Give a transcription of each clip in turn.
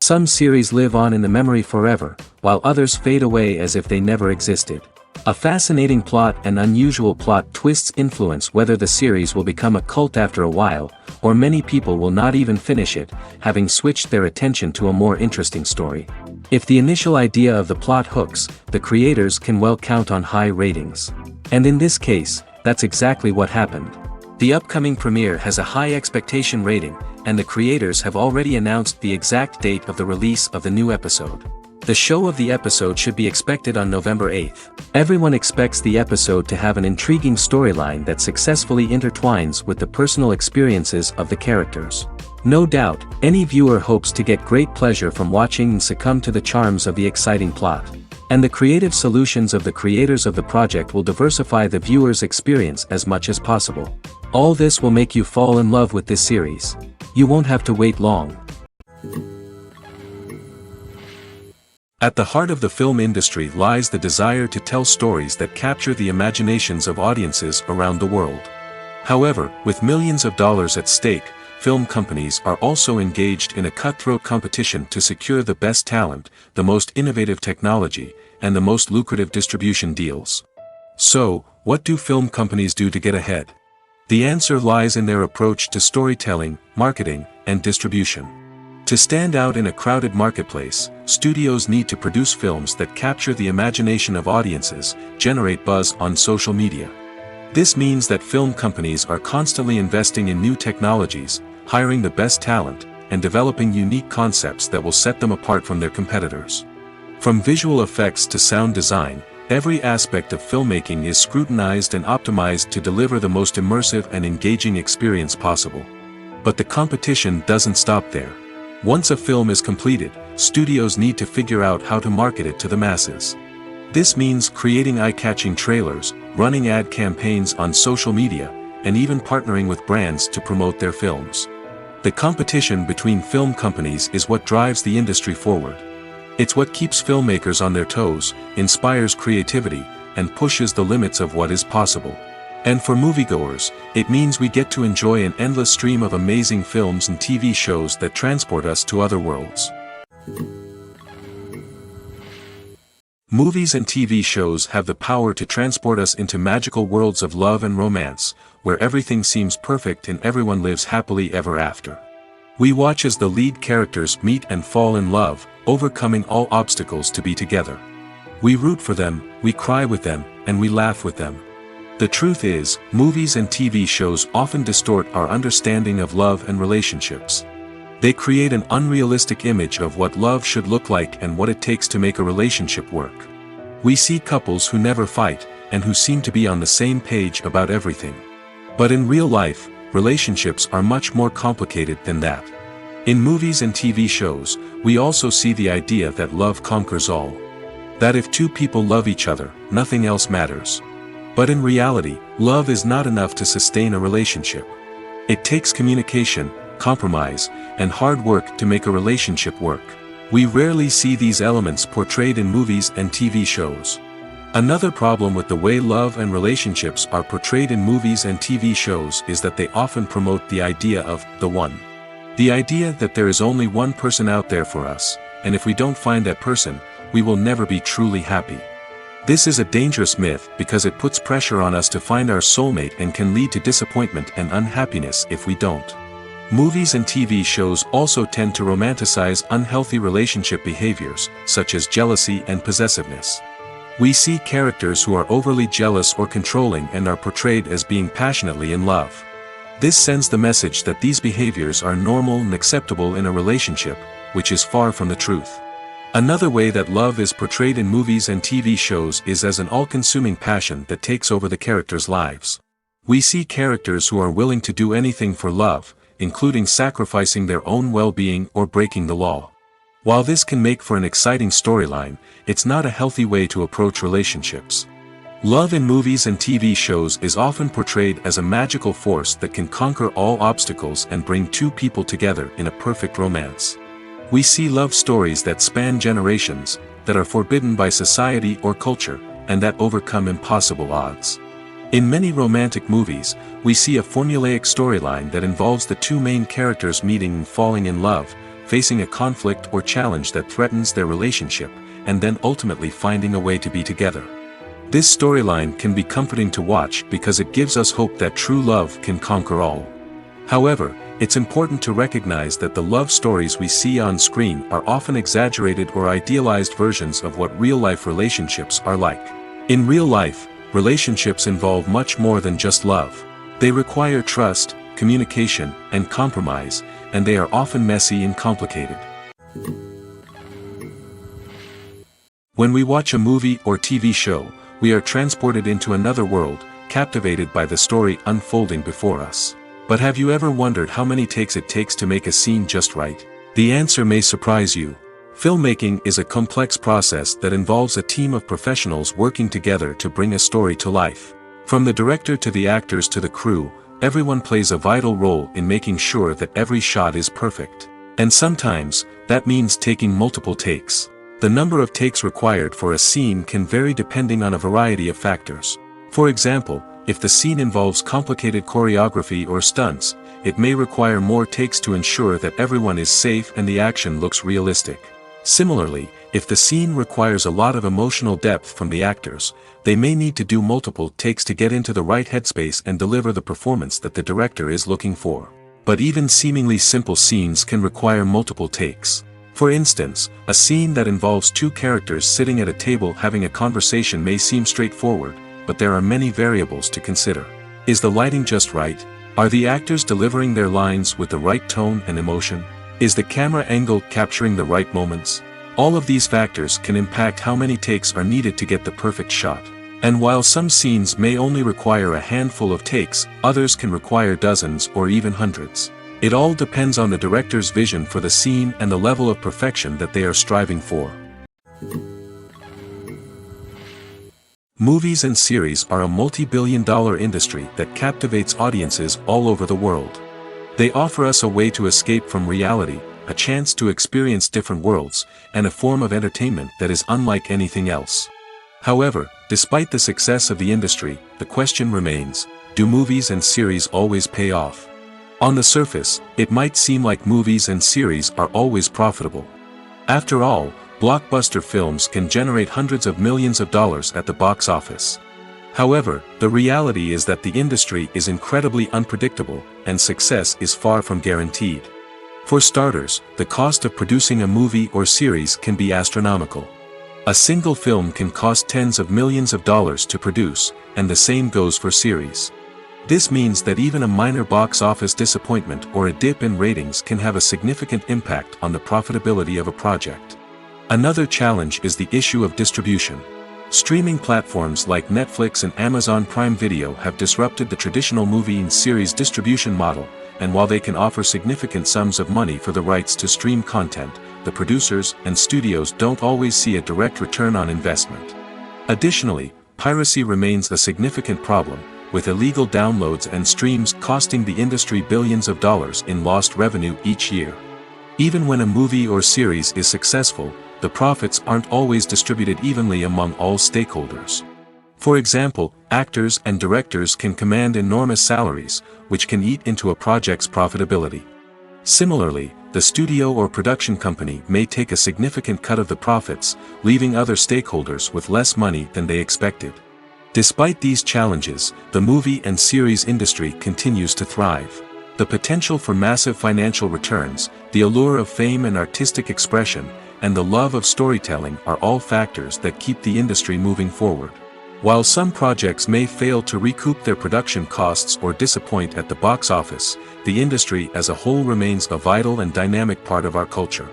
Some series live on in the memory forever, while others fade away as if they never existed. A fascinating plot and unusual plot twists influence whether the series will become a cult after a while, or many people will not even finish it, having switched their attention to a more interesting story. If the initial idea of the plot hooks, the creators can well count on high ratings. And in this case, that's exactly what happened. The upcoming premiere has a high expectation rating, and the creators have already announced the exact date of the release of the new episode. The show of the episode should be expected on November 8th. Everyone expects the episode to have an intriguing storyline that successfully intertwines with the personal experiences of the characters. No doubt, any viewer hopes to get great pleasure from watching and succumb to the charms of the exciting plot. And the creative solutions of the creators of the project will diversify the viewer's experience as much as possible. All this will make you fall in love with this series. You won't have to wait long. At the heart of the film industry lies the desire to tell stories that capture the imaginations of audiences around the world. However, with millions of dollars at stake, film companies are also engaged in a cutthroat competition to secure the best talent, the most innovative technology, and the most lucrative distribution deals. So, what do film companies do to get ahead? The answer lies in their approach to storytelling, marketing, and distribution. To stand out in a crowded marketplace, studios need to produce films that capture the imagination of audiences, generate buzz on social media. This means that film companies are constantly investing in new technologies, hiring the best talent, and developing unique concepts that will set them apart from their competitors. From visual effects to sound design, every aspect of filmmaking is scrutinized and optimized to deliver the most immersive and engaging experience possible. But the competition doesn't stop there. Once a film is completed, studios need to figure out how to market it to the masses. This means creating eye-catching trailers, running ad campaigns on social media, and even partnering with brands to promote their films. The competition between film companies is what drives the industry forward. It's what keeps filmmakers on their toes, inspires creativity, and pushes the limits of what is possible. And for moviegoers, it means we get to enjoy an endless stream of amazing films and TV shows that transport us to other worlds. Movies and TV shows have the power to transport us into magical worlds of love and romance, where everything seems perfect and everyone lives happily ever after. We watch as the lead characters meet and fall in love, overcoming all obstacles to be together. We root for them, we cry with them, and we laugh with them. The truth is, movies and TV shows often distort our understanding of love and relationships. They create an unrealistic image of what love should look like and what it takes to make a relationship work. We see couples who never fight, and who seem to be on the same page about everything. But in real life, relationships are much more complicated than that. In movies and TV shows, we also see the idea that love conquers all. That if two people love each other, nothing else matters. But in reality, love is not enough to sustain a relationship. It takes communication, compromise, and hard work to make a relationship work. We rarely see these elements portrayed in movies and TV shows. Another problem with the way love and relationships are portrayed in movies and TV shows is that they often promote the idea of the one. The idea that there is only one person out there for us, and if we don't find that person, we will never be truly happy. This is a dangerous myth because it puts pressure on us to find our soulmate and can lead to disappointment and unhappiness if we don't. Movies and TV shows also tend to romanticize unhealthy relationship behaviors, such as jealousy and possessiveness. We see characters who are overly jealous or controlling and are portrayed as being passionately in love. This sends the message that these behaviors are normal and acceptable in a relationship, which is far from the truth. Another way that love is portrayed in movies and TV shows is as an all-consuming passion that takes over the characters' lives. We see characters who are willing to do anything for love, including sacrificing their own well-being or breaking the law. While this can make for an exciting storyline, it's not a healthy way to approach relationships. Love in movies and TV shows is often portrayed as a magical force that can conquer all obstacles and bring two people together in a perfect romance. We see love stories that span generations, that are forbidden by society or culture, and that overcome impossible odds. In many romantic movies, we see a formulaic storyline that involves the two main characters meeting and falling in love, facing a conflict or challenge that threatens their relationship, and then ultimately finding a way to be together. This storyline can be comforting to watch because it gives us hope that true love can conquer all. However, it's important to recognize that the love stories we see on screen are often exaggerated or idealized versions of what real-life relationships are like. In real life, relationships involve much more than just love. They require trust, communication, and compromise, and they are often messy and complicated. When we watch a movie or TV show, we are transported into another world, captivated by the story unfolding before us. But have you ever wondered how many takes it takes to make a scene just right? The answer may surprise you. Filmmaking is a complex process that involves a team of professionals working together to bring a story to life. From the director to the actors to the crew, everyone plays a vital role in making sure that every shot is perfect. And sometimes, that means taking multiple takes. The number of takes required for a scene can vary depending on a variety of factors. For example, if the scene involves complicated choreography or stunts, it may require more takes to ensure that everyone is safe and the action looks realistic. Similarly, if the scene requires a lot of emotional depth from the actors, they may need to do multiple takes to get into the right headspace and deliver the performance that the director is looking for. But even seemingly simple scenes can require multiple takes. For instance, a scene that involves two characters sitting at a table having a conversation may seem straightforward, but there are many variables to consider. Is the lighting just right? Are the actors delivering their lines with the right tone and emotion? Is the camera angle capturing the right moments? All of these factors can impact how many takes are needed to get the perfect shot. And while some scenes may only require a handful of takes, others can require dozens or even hundreds. It all depends on the director's vision for the scene and the level of perfection that they are striving for. Movies and series are a multi-billion-dollar industry that captivates audiences all over the world. They offer us a way to escape from reality, a chance to experience different worlds, and a form of entertainment that is unlike anything else. However, despite the success of the industry, the question remains, do movies and series always pay off? On the surface, it might seem like movies and series are always profitable. After all, blockbuster films can generate hundreds of millions of dollars at the box office. However, the reality is that the industry is incredibly unpredictable, and success is far from guaranteed. For starters, the cost of producing a movie or series can be astronomical. A single film can cost tens of millions of dollars to produce, and the same goes for series. This means that even a minor box office disappointment or a dip in ratings can have a significant impact on the profitability of a project. Another challenge is the issue of distribution. Streaming platforms like Netflix and Amazon Prime Video have disrupted the traditional movie and series distribution model, and while they can offer significant sums of money for the rights to stream content, the producers and studios don't always see a direct return on investment. Additionally, piracy remains a significant problem, with illegal downloads and streams costing the industry billions of dollars in lost revenue each year. Even when a movie or series is successful, the profits aren't always distributed evenly among all stakeholders. For example, actors and directors can command enormous salaries, which can eat into a project's profitability. Similarly, the studio or production company may take a significant cut of the profits, leaving other stakeholders with less money than they expected. Despite these challenges, the movie and series industry continues to thrive. The potential for massive financial returns, the allure of fame and artistic expression, and the love of storytelling are all factors that keep the industry moving forward. While some projects may fail to recoup their production costs or disappoint at the box office, the industry as a whole remains a vital and dynamic part of our culture.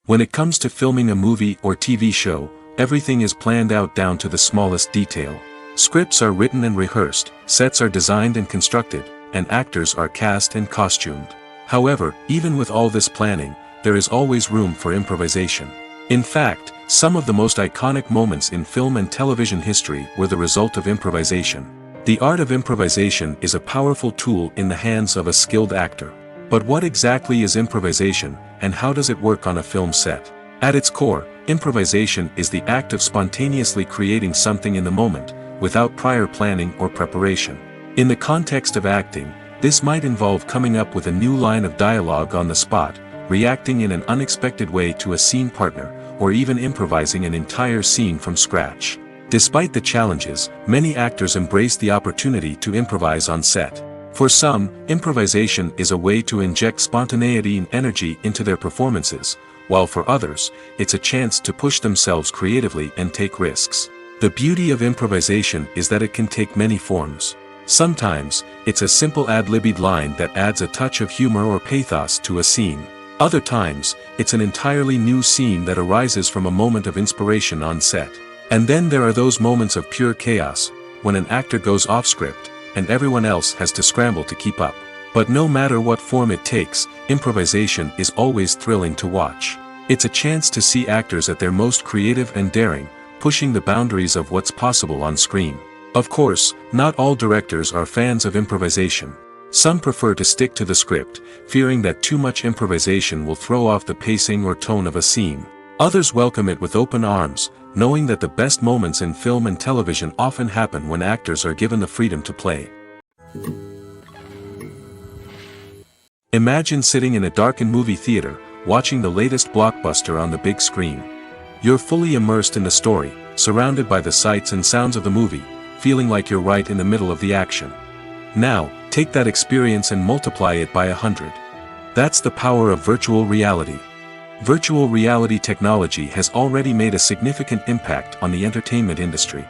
When it comes to filming a movie or TV show, everything is planned out down to the smallest detail. Scripts are written and rehearsed, sets are designed and constructed, and actors are cast and costumed. However, even with all this planning, there is always room for improvisation. In fact, some of the most iconic moments in film and television history were the result of improvisation. The art of improvisation is a powerful tool in the hands of a skilled actor. But what exactly is improvisation, and how does it work on a film set? At its core, improvisation is the act of spontaneously creating something in the moment, without prior planning or preparation. In the context of acting, this might involve coming up with a new line of dialogue on the spot, reacting in an unexpected way to a scene partner, or even improvising an entire scene from scratch. Despite the challenges, many actors embrace the opportunity to improvise on set. For some, improvisation is a way to inject spontaneity and energy into their performances, while for others, it's a chance to push themselves creatively and take risks. The beauty of improvisation is that it can take many forms. Sometimes, it's a simple ad-libbed line that adds a touch of humor or pathos to a scene. Other times, it's an entirely new scene that arises from a moment of inspiration on set. And then there are those moments of pure chaos, when an actor goes off script, and everyone else has to scramble to keep up. But no matter what form it takes, improvisation is always thrilling to watch. It's a chance to see actors at their most creative and daring, pushing the boundaries of what's possible on screen. Of course, not all directors are fans of improvisation. Some prefer to stick to the script, fearing that too much improvisation will throw off the pacing or tone of a scene. Others welcome it with open arms, knowing that the best moments in film and television often happen when actors are given the freedom to play. Imagine sitting in a darkened movie theater, watching the latest blockbuster on the big screen. You're fully immersed in the story, surrounded by the sights and sounds of the movie, feeling like you're right in the middle of the action. Now, take that experience and multiply it by 100. That's the power of virtual reality. Virtual reality technology has already made a significant impact on the entertainment industry.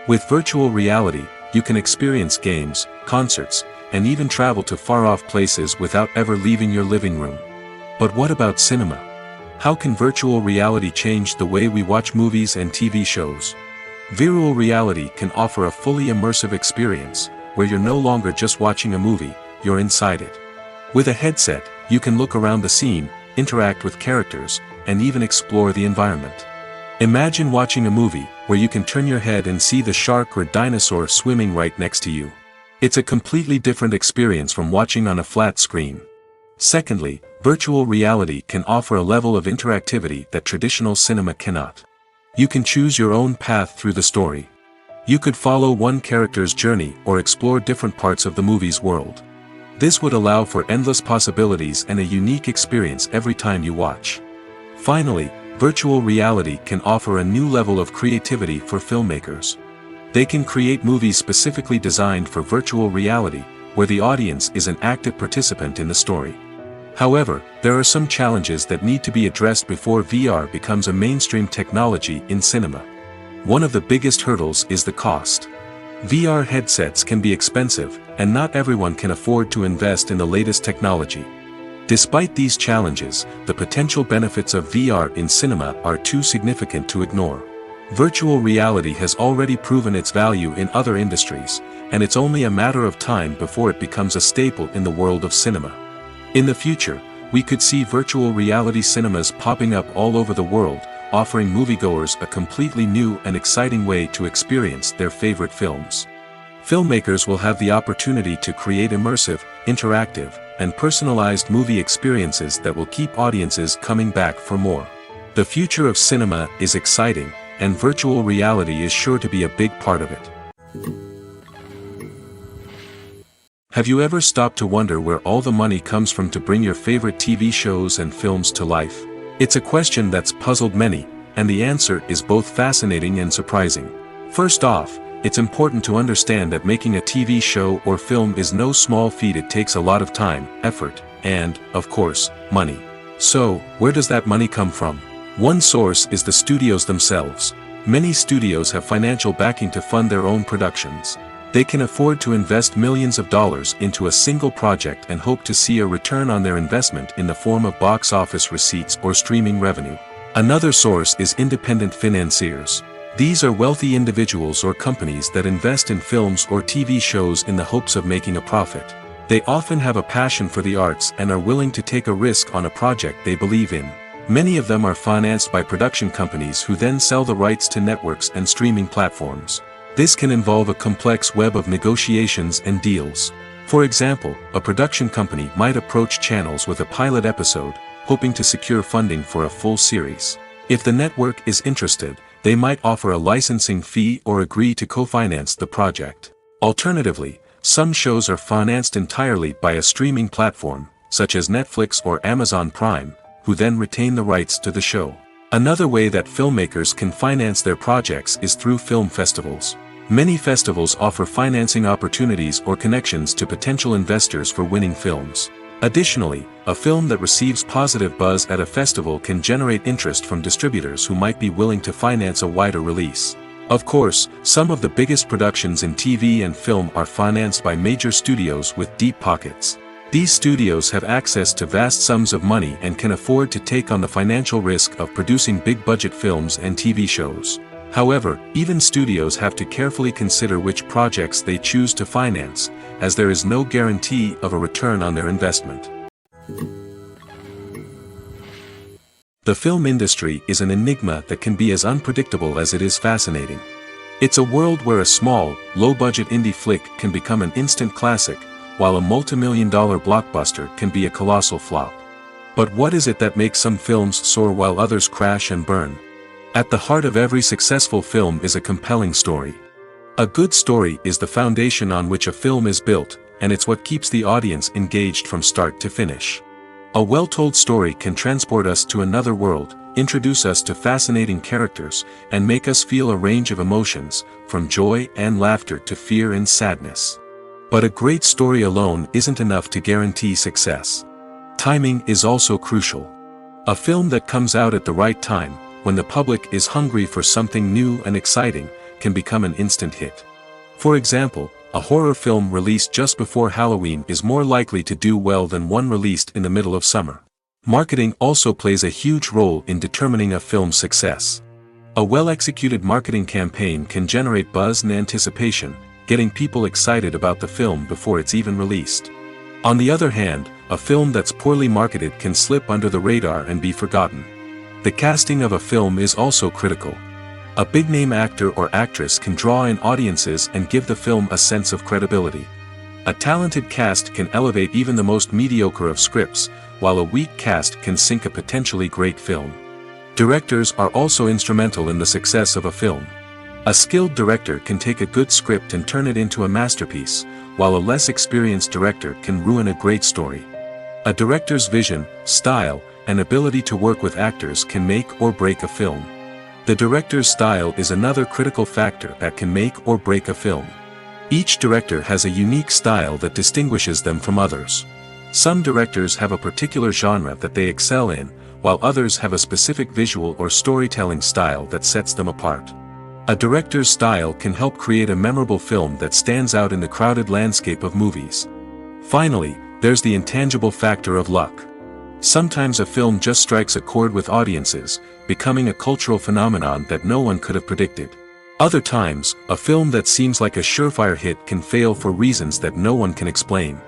With virtual reality, you can experience games, concerts, and even travel to far-off places without ever leaving your living room. But what about cinema? How can virtual reality change the way we watch movies and TV shows? Virtual reality can offer a fully immersive experience, where you're no longer just watching a movie, you're inside it. With a headset, you can look around the scene, interact with characters, and even explore the environment. Imagine watching a movie, where you can turn your head and see the shark or dinosaur swimming right next to you. It's a completely different experience from watching on a flat screen. Secondly, virtual reality can offer a level of interactivity that traditional cinema cannot. You can choose your own path through the story. You could follow one character's journey or explore different parts of the movie's world. This would allow for endless possibilities and a unique experience every time you watch. Finally, virtual reality can offer a new level of creativity for filmmakers. They can create movies specifically designed for virtual reality, where the audience is an active participant in the story. However, there are some challenges that need to be addressed before VR becomes a mainstream technology in cinema. One of the biggest hurdles is the cost. VR headsets can be expensive, and not everyone can afford to invest in the latest technology. Despite these challenges, the potential benefits of VR in cinema are too significant to ignore. Virtual reality has already proven its value in other industries, and it's only a matter of time before it becomes a staple in the world of cinema. In the future, we could see virtual reality cinemas popping up all over the world, offering moviegoers a completely new and exciting way to experience their favorite films. Filmmakers will have the opportunity to create immersive, interactive, and personalized movie experiences that will keep audiences coming back for more. The future of cinema is exciting, and virtual reality is sure to be a big part of it. Have you ever stopped to wonder where all the money comes from to bring your favorite TV shows and films to life? It's a question that's puzzled many, and the answer is both fascinating and surprising. First off, it's important to understand that making a TV show or film is no small feat. It takes a lot of time, effort, and, of course, money. So, where does that money come from? One source is the studios themselves. Many studios have financial backing to fund their own productions. They can afford to invest millions of dollars into a single project and hope to see a return on their investment in the form of box office receipts or streaming revenue. Another source is independent financiers. These are wealthy individuals or companies that invest in films or TV shows in the hopes of making a profit. They often have a passion for the arts and are willing to take a risk on a project they believe in. Many of them are financed by production companies who then sell the rights to networks and streaming platforms. This can involve a complex web of negotiations and deals. For example, a production company might approach channels with a pilot episode, hoping to secure funding for a full series. If the network is interested, they might offer a licensing fee or agree to co-finance the project. Alternatively, some shows are financed entirely by a streaming platform, such as Netflix or Amazon Prime, who then retain the rights to the show. Another way that filmmakers can finance their projects is through film festivals. Many festivals offer financing opportunities or connections to potential investors for winning films. Additionally, a film that receives positive buzz at a festival can generate interest from distributors who might be willing to finance a wider release. Of course, some of the biggest productions in TV and film are financed by major studios with deep pockets. These studios have access to vast sums of money and can afford to take on the financial risk of producing big-budget films and TV shows. However, even studios have to carefully consider which projects they choose to finance, as there is no guarantee of a return on their investment. The film industry is an enigma that can be as unpredictable as it is fascinating. It's a world where a small, low-budget indie flick can become an instant classic, while a multi-million-dollar blockbuster can be a colossal flop. But what is it that makes some films soar while others crash and burn? At the heart of every successful film is a compelling story. A good story is the foundation on which a film is built, and it's what keeps the audience engaged from start to finish. A well-told story can transport us to another world, introduce us to fascinating characters, and make us feel a range of emotions, from joy and laughter to fear and sadness. But a great story alone isn't enough to guarantee success. Timing is also crucial. A film that comes out at the right time, when the public is hungry for something new and exciting, can become an instant hit. For example, a horror film released just before Halloween is more likely to do well than one released in the middle of summer. Marketing also plays a huge role in determining a film's success. A well-executed marketing campaign can generate buzz and anticipation, getting people excited about the film before it's even released. On the other hand, a film that's poorly marketed can slip under the radar and be forgotten. The casting of a film is also critical. A big-name actor or actress can draw in audiences and give the film a sense of credibility. A talented cast can elevate even the most mediocre of scripts, while a weak cast can sink a potentially great film. Directors are also instrumental in the success of a film. A skilled director can take a good script and turn it into a masterpiece, while a less experienced director can ruin a great story. A director's vision, style, and ability to work with actors can make or break a film. The director's style is another critical factor that can make or break a film. Each director has a unique style that distinguishes them from others. Some directors have a particular genre that they excel in, while others have a specific visual or storytelling style that sets them apart. A director's style can help create a memorable film that stands out in the crowded landscape of movies. Finally, there's the intangible factor of luck. Sometimes a film just strikes a chord with audiences, becoming a cultural phenomenon that no one could have predicted. Other times, a film that seems like a surefire hit can fail for reasons that no one can explain.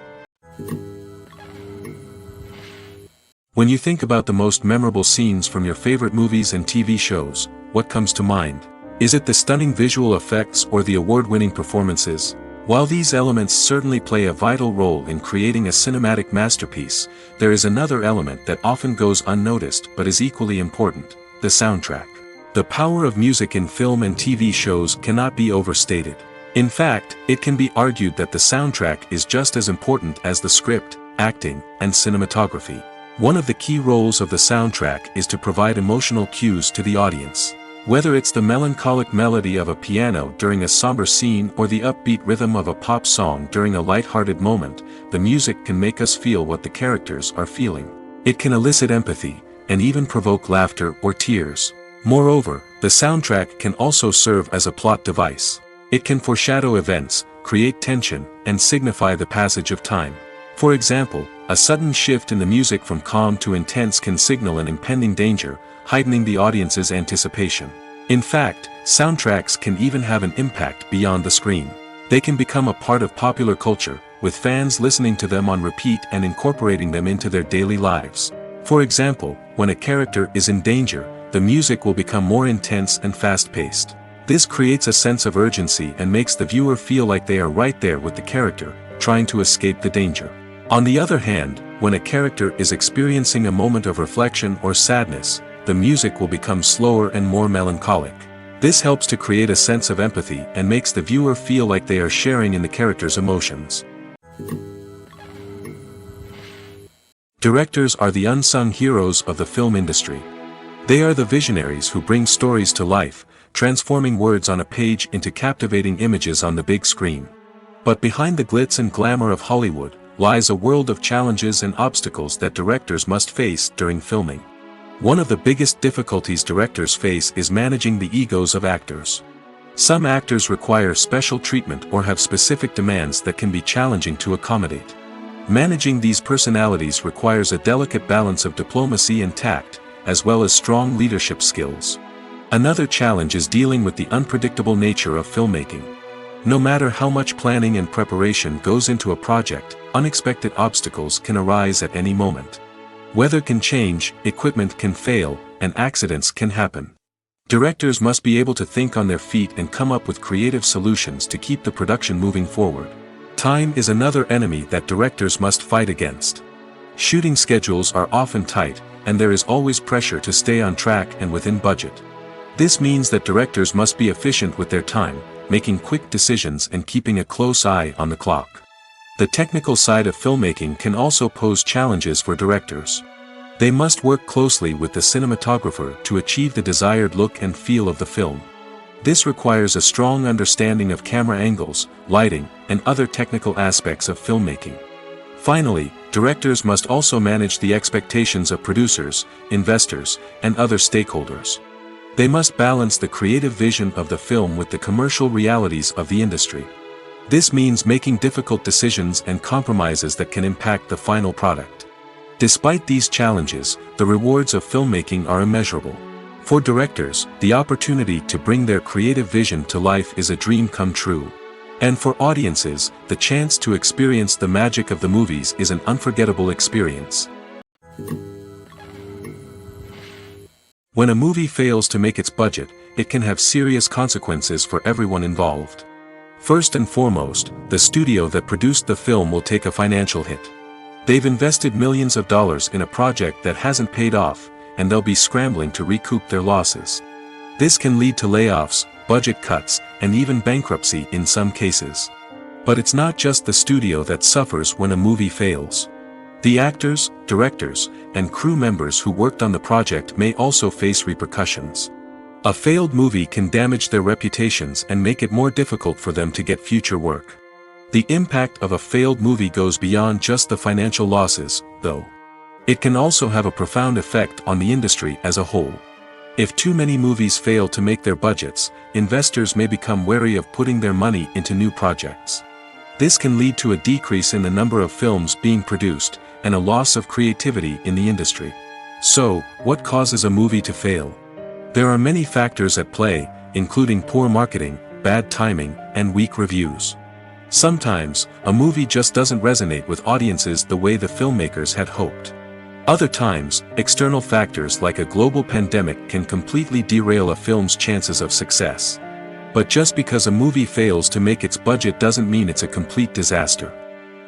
When you think about the most memorable scenes from your favorite movies and TV shows, what comes to mind? Is it the stunning visual effects or the award-winning performances? While these elements certainly play a vital role in creating a cinematic masterpiece, there is another element that often goes unnoticed but is equally important: the soundtrack. The power of music in film and TV shows cannot be overstated. In fact, it can be argued that the soundtrack is just as important as the script, acting, and cinematography. One of the key roles of the soundtrack is to provide emotional cues to the audience. Whether it's the melancholic melody of a piano during a somber scene or the upbeat rhythm of a pop song during a light-hearted moment, the music can make us feel what the characters are feeling. It can elicit empathy, and even provoke laughter or tears. Moreover, the soundtrack can also serve as a plot device. It can foreshadow events, create tension, and signify the passage of time. For example, a sudden shift in the music from calm to intense can signal an impending danger, heightening the audience's anticipation. In fact, soundtracks can even have an impact beyond the screen. They can become a part of popular culture, with fans listening to them on repeat and incorporating them into their daily lives. For example, when a character is in danger, the music will become more intense and fast-paced. This creates a sense of urgency and makes the viewer feel like they are right there with the character, trying to escape the danger. On the other hand, when a character is experiencing a moment of reflection or sadness, the music will become slower and more melancholic. This helps to create a sense of empathy and makes the viewer feel like they are sharing in the character's emotions. Directors are the unsung heroes of the film industry. They are the visionaries who bring stories to life, transforming words on a page into captivating images on the big screen. But behind the glitz and glamour of Hollywood, lies a world of challenges and obstacles that directors must face during filming. One of the biggest difficulties directors face is managing the egos of actors. Some actors require special treatment or have specific demands that can be challenging to accommodate. Managing these personalities requires a delicate balance of diplomacy and tact, as well as strong leadership skills. Another challenge is dealing with the unpredictable nature of filmmaking. No matter how much planning and preparation goes into a project, unexpected obstacles can arise at any moment. Weather can change, equipment can fail, and accidents can happen. Directors must be able to think on their feet and come up with creative solutions to keep the production moving forward. Time is another enemy that directors must fight against. Shooting schedules are often tight, and there is always pressure to stay on track and within budget. This means that directors must be efficient with their time, making quick decisions and keeping a close eye on the clock. The technical side of filmmaking can also pose challenges for directors. They must work closely with the cinematographer to achieve the desired look and feel of the film. This requires a strong understanding of camera angles, lighting, and other technical aspects of filmmaking. Finally, directors must also manage the expectations of producers, investors, and other stakeholders. They must balance the creative vision of the film with the commercial realities of the industry. This means making difficult decisions and compromises that can impact the final product. Despite these challenges, the rewards of filmmaking are immeasurable. For directors, the opportunity to bring their creative vision to life is a dream come true. And for audiences, the chance to experience the magic of the movies is an unforgettable experience. When a movie fails to make its budget, it can have serious consequences for everyone involved. First and foremost, the studio that produced the film will take a financial hit. They've invested millions of dollars in a project that hasn't paid off, and they'll be scrambling to recoup their losses. This can lead to layoffs, budget cuts, and even bankruptcy in some cases. But it's not just the studio that suffers when a movie fails. The actors, directors, and crew members who worked on the project may also face repercussions. A failed movie can damage their reputations and make it more difficult for them to get future work. The impact of a failed movie goes beyond just the financial losses, though. It can also have a profound effect on the industry as a whole. If too many movies fail to make their budgets, investors may become wary of putting their money into new projects. This can lead to a decrease in the number of films being produced, and a loss of creativity in the industry. So, what causes a movie to fail? There are many factors at play, including poor marketing, bad timing, and weak reviews. Sometimes, a movie just doesn't resonate with audiences the way the filmmakers had hoped. Other times, external factors like a global pandemic can completely derail a film's chances of success. But just because a movie fails to make its budget doesn't mean it's a complete disaster.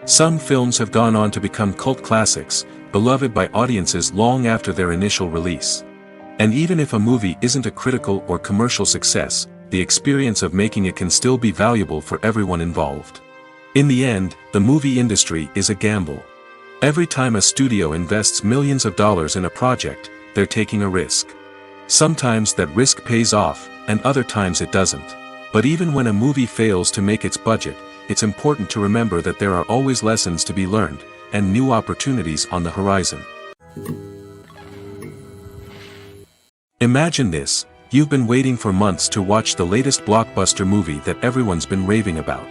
Some films have gone on to become cult classics, beloved by audiences long after their initial release. And even if a movie isn't a critical or commercial success, the experience of making it can still be valuable for everyone involved. In the end, the movie industry is a gamble. Every time a studio invests millions of dollars in a project, they're taking a risk. Sometimes that risk pays off, and other times it doesn't. But even when a movie fails to make its budget, it's important to remember that there are always lessons to be learned, and new opportunities on the horizon. Imagine this: you've been waiting for months to watch the latest blockbuster movie that everyone's been raving about.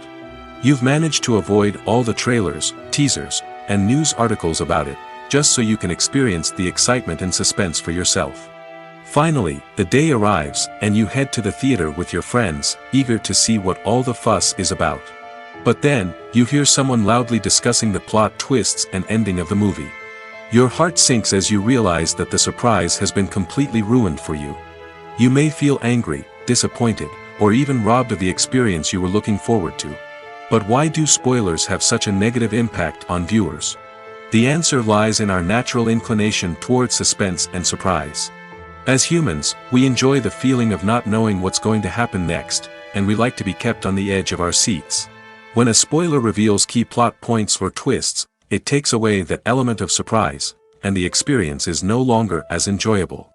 You've managed to avoid all the trailers, teasers, and news articles about it, just so you can experience the excitement and suspense for yourself. Finally, the day arrives, and you head to the theater with your friends, eager to see what all the fuss is about. But then, you hear someone loudly discussing the plot twists and ending of the movie. Your heart sinks as you realize that the surprise has been completely ruined for you. You may feel angry, disappointed, or even robbed of the experience you were looking forward to. But why do spoilers have such a negative impact on viewers? The answer lies in our natural inclination toward suspense and surprise. As humans, we enjoy the feeling of not knowing what's going to happen next, and we like to be kept on the edge of our seats. When a spoiler reveals key plot points or twists, it takes away that element of surprise, and the experience is no longer as enjoyable.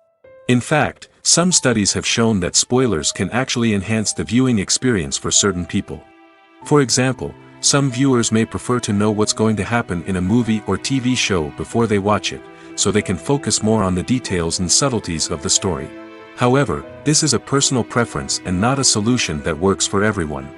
In fact, some studies have shown that spoilers can actually enhance the viewing experience for certain people. For example, some viewers may prefer to know what's going to happen in a movie or TV show before they watch it, so they can focus more on the details and subtleties of the story. However, this is a personal preference and not a solution that works for everyone.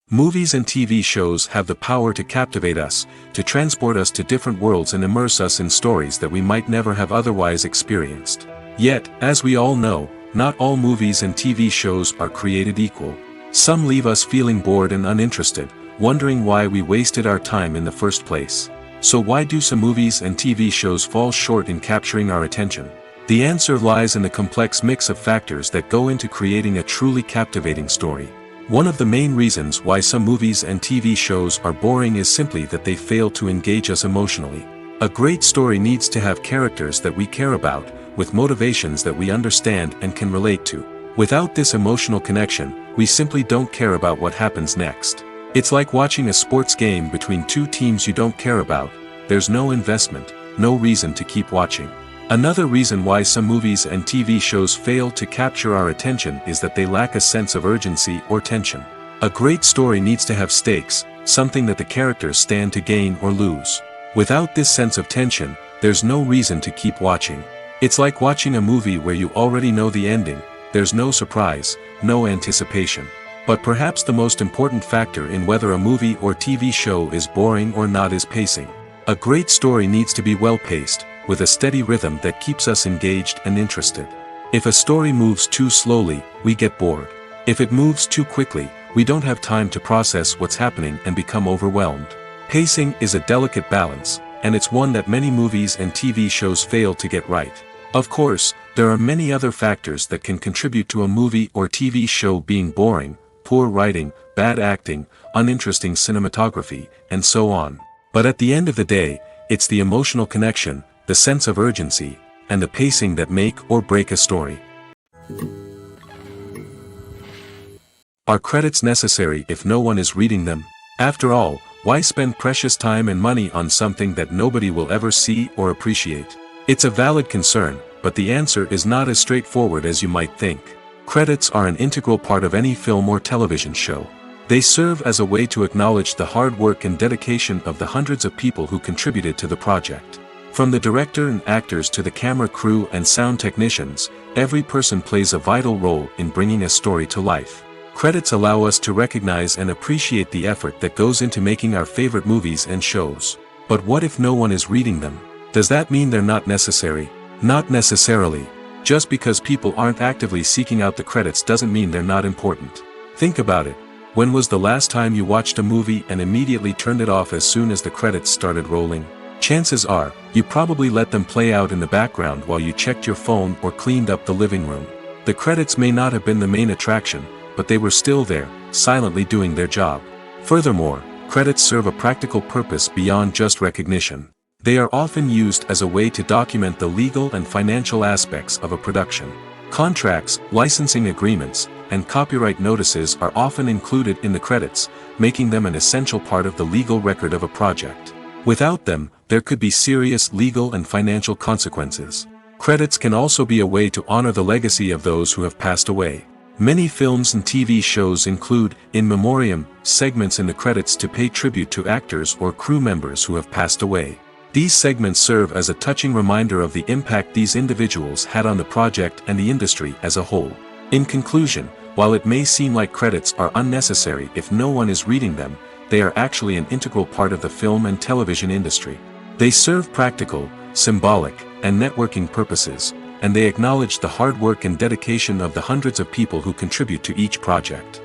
Movies and TV shows have the power to captivate us, to transport us to different worlds and immerse us in stories that we might never have otherwise experienced. Yet, as we all know, not all movies and TV shows are created equal. Some leave us feeling bored and uninterested, wondering why we wasted our time in the first place. So why do some movies and TV shows fall short in capturing our attention? The answer lies in the complex mix of factors that go into creating a truly captivating story. One of the main reasons why some movies and TV shows are boring is simply that they fail to engage us emotionally. A great story needs to have characters that we care about, with motivations that we understand and can relate to. Without this emotional connection, we simply don't care about what happens next. It's like watching a sports game between two teams you don't care about. There's no investment, no reason to keep watching. Another reason why some movies and TV shows fail to capture our attention is that they lack a sense of urgency or tension. A great story needs to have stakes, something that the characters stand to gain or lose. Without this sense of tension, there's no reason to keep watching. It's like watching a movie where you already know the ending. There's no surprise, no anticipation. But perhaps the most important factor in whether a movie or TV show is boring or not is pacing. A great story needs to be well-paced, with a steady rhythm that keeps us engaged and interested. If a story moves too slowly, we get bored. If it moves too quickly, we don't have time to process what's happening and become overwhelmed. Pacing is a delicate balance, and it's one that many movies and TV shows fail to get right. Of course, there are many other factors that can contribute to a movie or TV show being boring: poor writing, bad acting, uninteresting cinematography, and so on. But at the end of the day, it's the emotional connection, the sense of urgency, and the pacing that make or break a story. Are credits necessary if no one is reading them? After all, why spend precious time and money on something that nobody will ever see or appreciate? It's a valid concern, but the answer is not as straightforward as you might think. Credits are an integral part of any film or television show. They serve as a way to acknowledge the hard work and dedication of the hundreds of people who contributed to the project. From the director and actors to the camera crew and sound technicians, every person plays a vital role in bringing a story to life. Credits allow us to recognize and appreciate the effort that goes into making our favorite movies and shows. But what if no one is reading them? Does that mean they're not necessary? Not necessarily. Just because people aren't actively seeking out the credits doesn't mean they're not important. Think about it. When was the last time you watched a movie and immediately turned it off as soon as the credits started rolling? Chances are, you probably let them play out in the background while you checked your phone or cleaned up the living room. The credits may not have been the main attraction, but they were still there, silently doing their job. Furthermore, credits serve a practical purpose beyond just recognition. They are often used as a way to document the legal and financial aspects of a production. Contracts, licensing agreements, and copyright notices are often included in the credits, making them an essential part of the legal record of a project. Without them, there could be serious legal and financial consequences. Credits can also be a way to honor the legacy of those who have passed away. Many films and TV shows include, in memoriam, segments in the credits to pay tribute to actors or crew members who have passed away. These segments serve as a touching reminder of the impact these individuals had on the project and the industry as a whole. In conclusion, while it may seem like credits are unnecessary if no one is reading them, they are actually an integral part of the film and television industry. They serve practical, symbolic, and networking purposes, and they acknowledge the hard work and dedication of the hundreds of people who contribute to each project.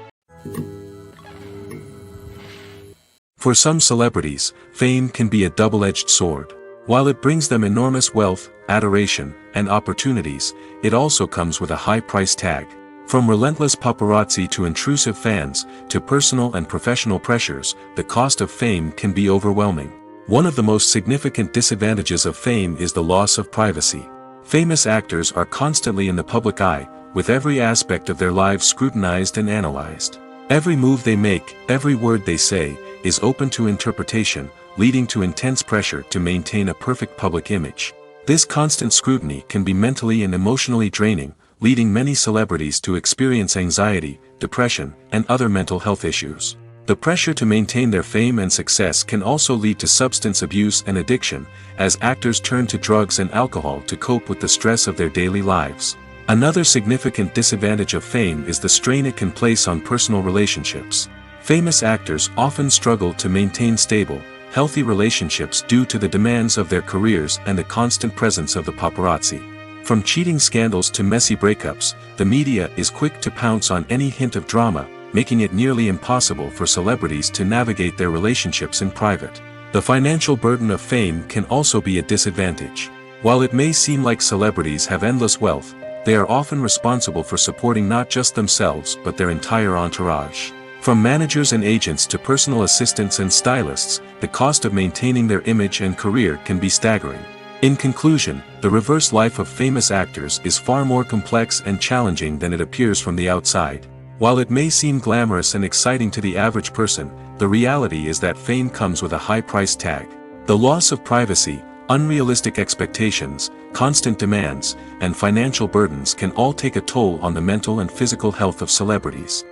For some celebrities, fame can be a double-edged sword. While it brings them enormous wealth, adoration, and opportunities, it also comes with a high price tag. From relentless paparazzi to intrusive fans, to personal and professional pressures, the cost of fame can be overwhelming. One of the most significant disadvantages of fame is the loss of privacy. Famous actors are constantly in the public eye, with every aspect of their lives scrutinized and analyzed. Every move they make, every word they say, is open to interpretation, leading to intense pressure to maintain a perfect public image. This constant scrutiny can be mentally and emotionally draining, leading many celebrities to experience anxiety, depression, and other mental health issues. The pressure to maintain their fame and success can also lead to substance abuse and addiction, as actors turn to drugs and alcohol to cope with the stress of their daily lives. Another significant disadvantage of fame is the strain it can place on personal relationships. Famous actors often struggle to maintain stable, healthy relationships due to the demands of their careers and the constant presence of the paparazzi. From cheating scandals to messy breakups, the media is quick to pounce on any hint of drama, making it nearly impossible for celebrities to navigate their relationships in private. The financial burden of fame can also be a disadvantage. While it may seem like celebrities have endless wealth, they are often responsible for supporting not just themselves but their entire entourage. From managers and agents to personal assistants and stylists, the cost of maintaining their image and career can be staggering. In conclusion, the reverse life of famous actors is far more complex and challenging than it appears from the outside. While it may seem glamorous and exciting to the average person, the reality is that fame comes with a high price tag. The loss of privacy, unrealistic expectations, constant demands, and financial burdens can all take a toll on the mental and physical health of celebrities.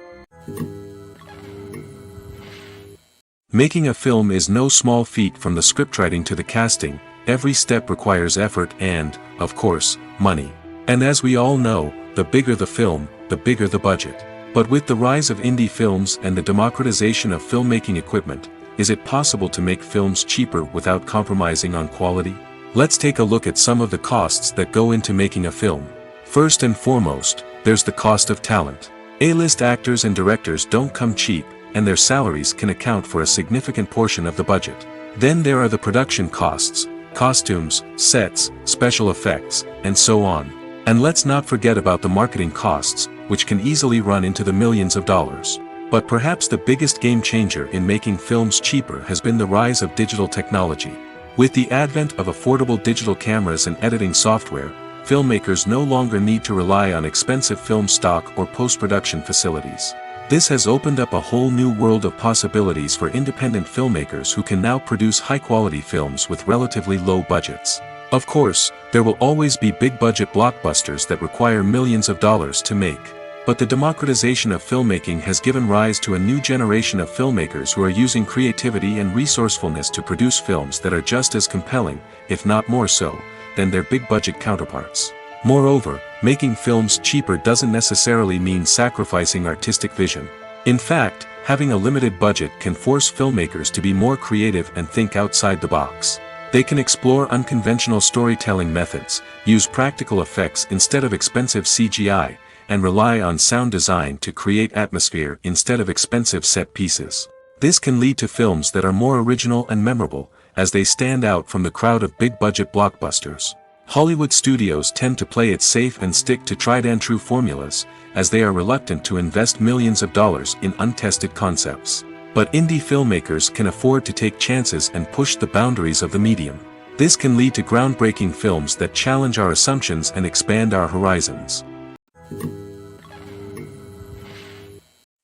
Making a film is no small feat. From the scriptwriting to the casting, every step requires effort and, of course, money. And as we all know, the bigger the film, the bigger the budget. But with the rise of indie films and the democratization of filmmaking equipment, is it possible to make films cheaper without compromising on quality? Let's take a look at some of the costs that go into making a film. First and foremost, there's the cost of talent. A-list actors and directors don't come cheap, and their salaries can account for a significant portion of the budget. Then there are the production costs, costumes, sets, special effects, and so on. And let's not forget about the marketing costs, which can easily run into the millions of dollars. But perhaps the biggest game changer in making films cheaper has been the rise of digital technology. With the advent of affordable digital cameras and editing software, filmmakers no longer need to rely on expensive film stock or post-production facilities. This has opened up a whole new world of possibilities for independent filmmakers who can now produce high-quality films with relatively low budgets. Of course, there will always be big-budget blockbusters that require millions of dollars to make. But the democratization of filmmaking has given rise to a new generation of filmmakers who are using creativity and resourcefulness to produce films that are just as compelling, if not more so, than their big-budget counterparts. Moreover, making films cheaper doesn't necessarily mean sacrificing artistic vision. In fact, having a limited budget can force filmmakers to be more creative and think outside the box. They can explore unconventional storytelling methods, use practical effects instead of expensive CGI, and rely on sound design to create atmosphere instead of expensive set pieces. This can lead to films that are more original and memorable, as they stand out from the crowd of big-budget blockbusters. Hollywood studios tend to play it safe and stick to tried-and-true formulas, as they are reluctant to invest millions of dollars in untested concepts. But indie filmmakers can afford to take chances and push the boundaries of the medium. This can lead to groundbreaking films that challenge our assumptions and expand our horizons.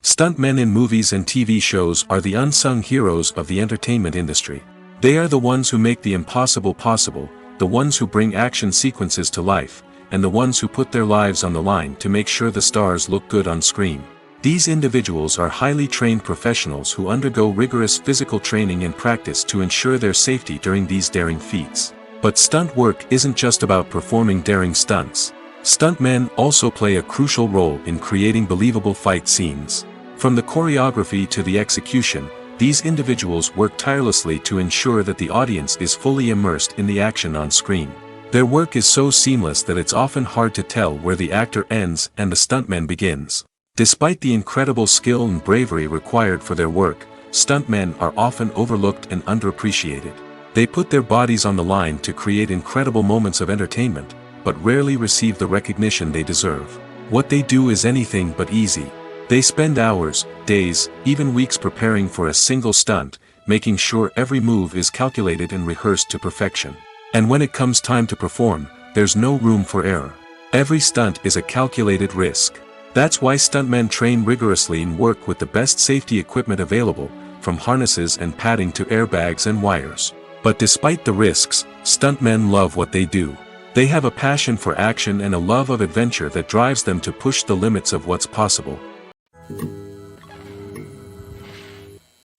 Stuntmen in movies and TV shows are the unsung heroes of the entertainment industry. They are the ones who make the impossible possible, the ones who bring action sequences to life, and the ones who put their lives on the line to make sure the stars look good on screen. These individuals are highly trained professionals who undergo rigorous physical training and practice to ensure their safety during these daring feats. But stunt work isn't just about performing daring stunts. Stuntmen also play a crucial role in creating believable fight scenes. From the choreography to the execution, these individuals work tirelessly to ensure that the audience is fully immersed in the action on screen. Their work is so seamless that it's often hard to tell where the actor ends and the stuntman begins. Despite the incredible skill and bravery required for their work, stuntmen are often overlooked and underappreciated. They put their bodies on the line to create incredible moments of entertainment, but rarely receive the recognition they deserve. What they do is anything but easy. They spend hours, days, even weeks preparing for a single stunt, making sure every move is calculated and rehearsed to perfection. And when it comes time to perform, there's no room for error. Every stunt is a calculated risk. That's why stuntmen train rigorously and work with the best safety equipment available, from harnesses and padding to airbags and wires. But despite the risks, stuntmen love what they do. They have a passion for action and a love of adventure that drives them to push the limits of what's possible.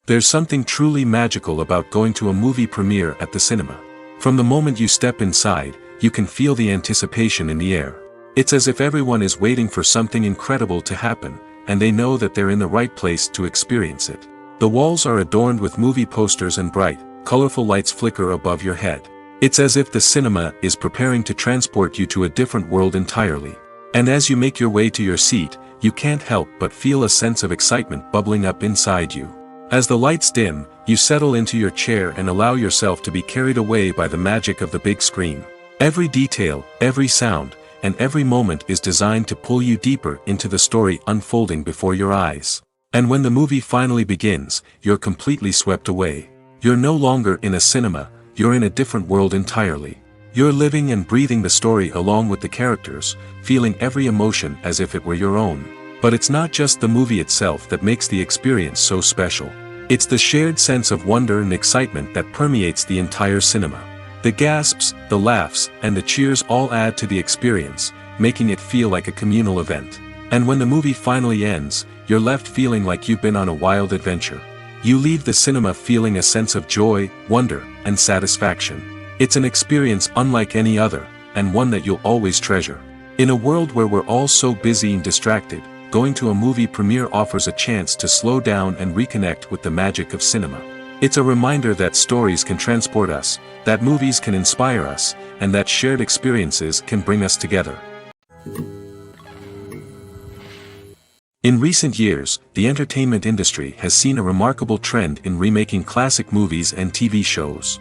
There's something truly magical about going to a movie premiere at the cinema. From the moment you step inside, you can feel the anticipation in the air. It's as if everyone is waiting for something incredible to happen, and they know that they're in the right place to experience it. The walls are adorned with movie posters and bright, colorful lights flicker above your head. It's as if the cinema is preparing to transport you to a different world entirely. And as you make your way to your seat, you can't help but feel a sense of excitement bubbling up inside you. As the lights dim, you settle into your chair and allow yourself to be carried away by the magic of the big screen. Every detail, every sound, and every moment is designed to pull you deeper into the story unfolding before your eyes. And when the movie finally begins, you're completely swept away. You're no longer in a cinema, you're in a different world entirely. You're living and breathing the story along with the characters, feeling every emotion as if it were your own. But it's not just the movie itself that makes the experience so special. It's the shared sense of wonder and excitement that permeates the entire cinema. The gasps, the laughs, and the cheers all add to the experience, making it feel like a communal event. And when the movie finally ends, you're left feeling like you've been on a wild adventure. You leave the cinema feeling a sense of joy, wonder, and satisfaction. It's an experience unlike any other, and one that you'll always treasure. In a world where we're all so busy and distracted, going to a movie premiere offers a chance to slow down and reconnect with the magic of cinema. It's a reminder that stories can transport us, that movies can inspire us, and that shared experiences can bring us together. In recent years, the entertainment industry has seen a remarkable trend in remaking classic movies and TV shows.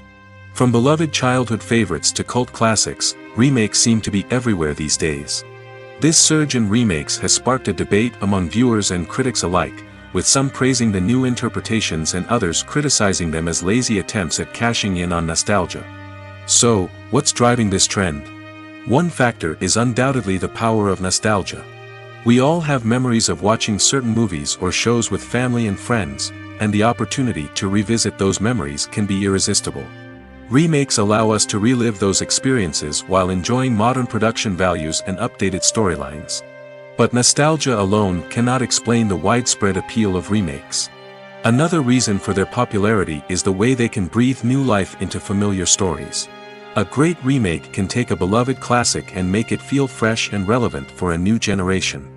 From beloved childhood favorites to cult classics, remakes seem to be everywhere these days. This surge in remakes has sparked a debate among viewers and critics alike, with some praising the new interpretations and others criticizing them as lazy attempts at cashing in on nostalgia. So, what's driving this trend? One factor is undoubtedly the power of nostalgia. We all have memories of watching certain movies or shows with family and friends, and the opportunity to revisit those memories can be irresistible. Remakes allow us to relive those experiences while enjoying modern production values and updated storylines. But nostalgia alone cannot explain the widespread appeal of remakes. Another reason for their popularity is the way they can breathe new life into familiar stories. A great remake can take a beloved classic and make it feel fresh and relevant for a new generation.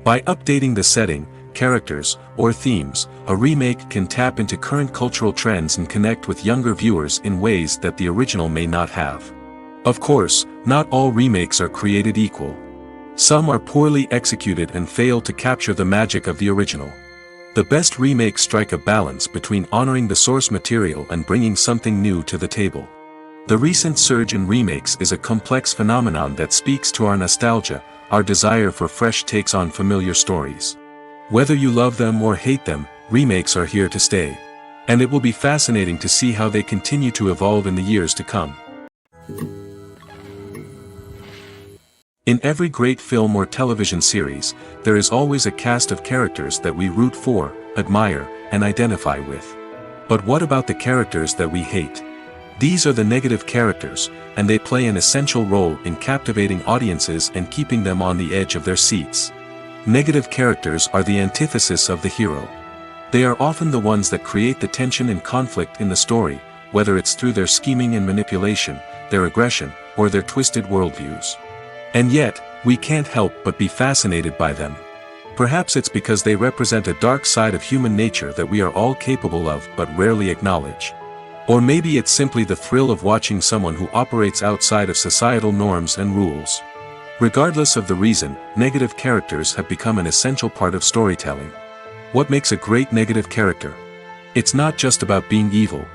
By updating the setting, characters, or themes, a remake can tap into current cultural trends and connect with younger viewers in ways that the original may not have. Of course, not all remakes are created equal. Some are poorly executed and fail to capture the magic of the original. The best remakes strike a balance between honoring the source material and bringing something new to the table. The recent surge in remakes is a complex phenomenon that speaks to our nostalgia, our desire for fresh takes on familiar stories. Whether you love them or hate them, remakes are here to stay. And it will be fascinating to see how they continue to evolve in the years to come. In every great film or television series, there is always a cast of characters that we root for, admire, and identify with. But what about the characters that we hate? These are the negative characters, and they play an essential role in captivating audiences and keeping them on the edge of their seats. Negative characters are the antithesis of the hero. They are often the ones that create the tension and conflict in the story, whether it's through their scheming and manipulation, their aggression, or their twisted worldviews. And yet, we can't help but be fascinated by them. Perhaps it's because they represent a dark side of human nature that we are all capable of but rarely acknowledge. Or maybe it's simply the thrill of watching someone who operates outside of societal norms and rules. Regardless of the reason, negative characters have become an essential part of storytelling. What makes a great negative character? It's not just about being evil.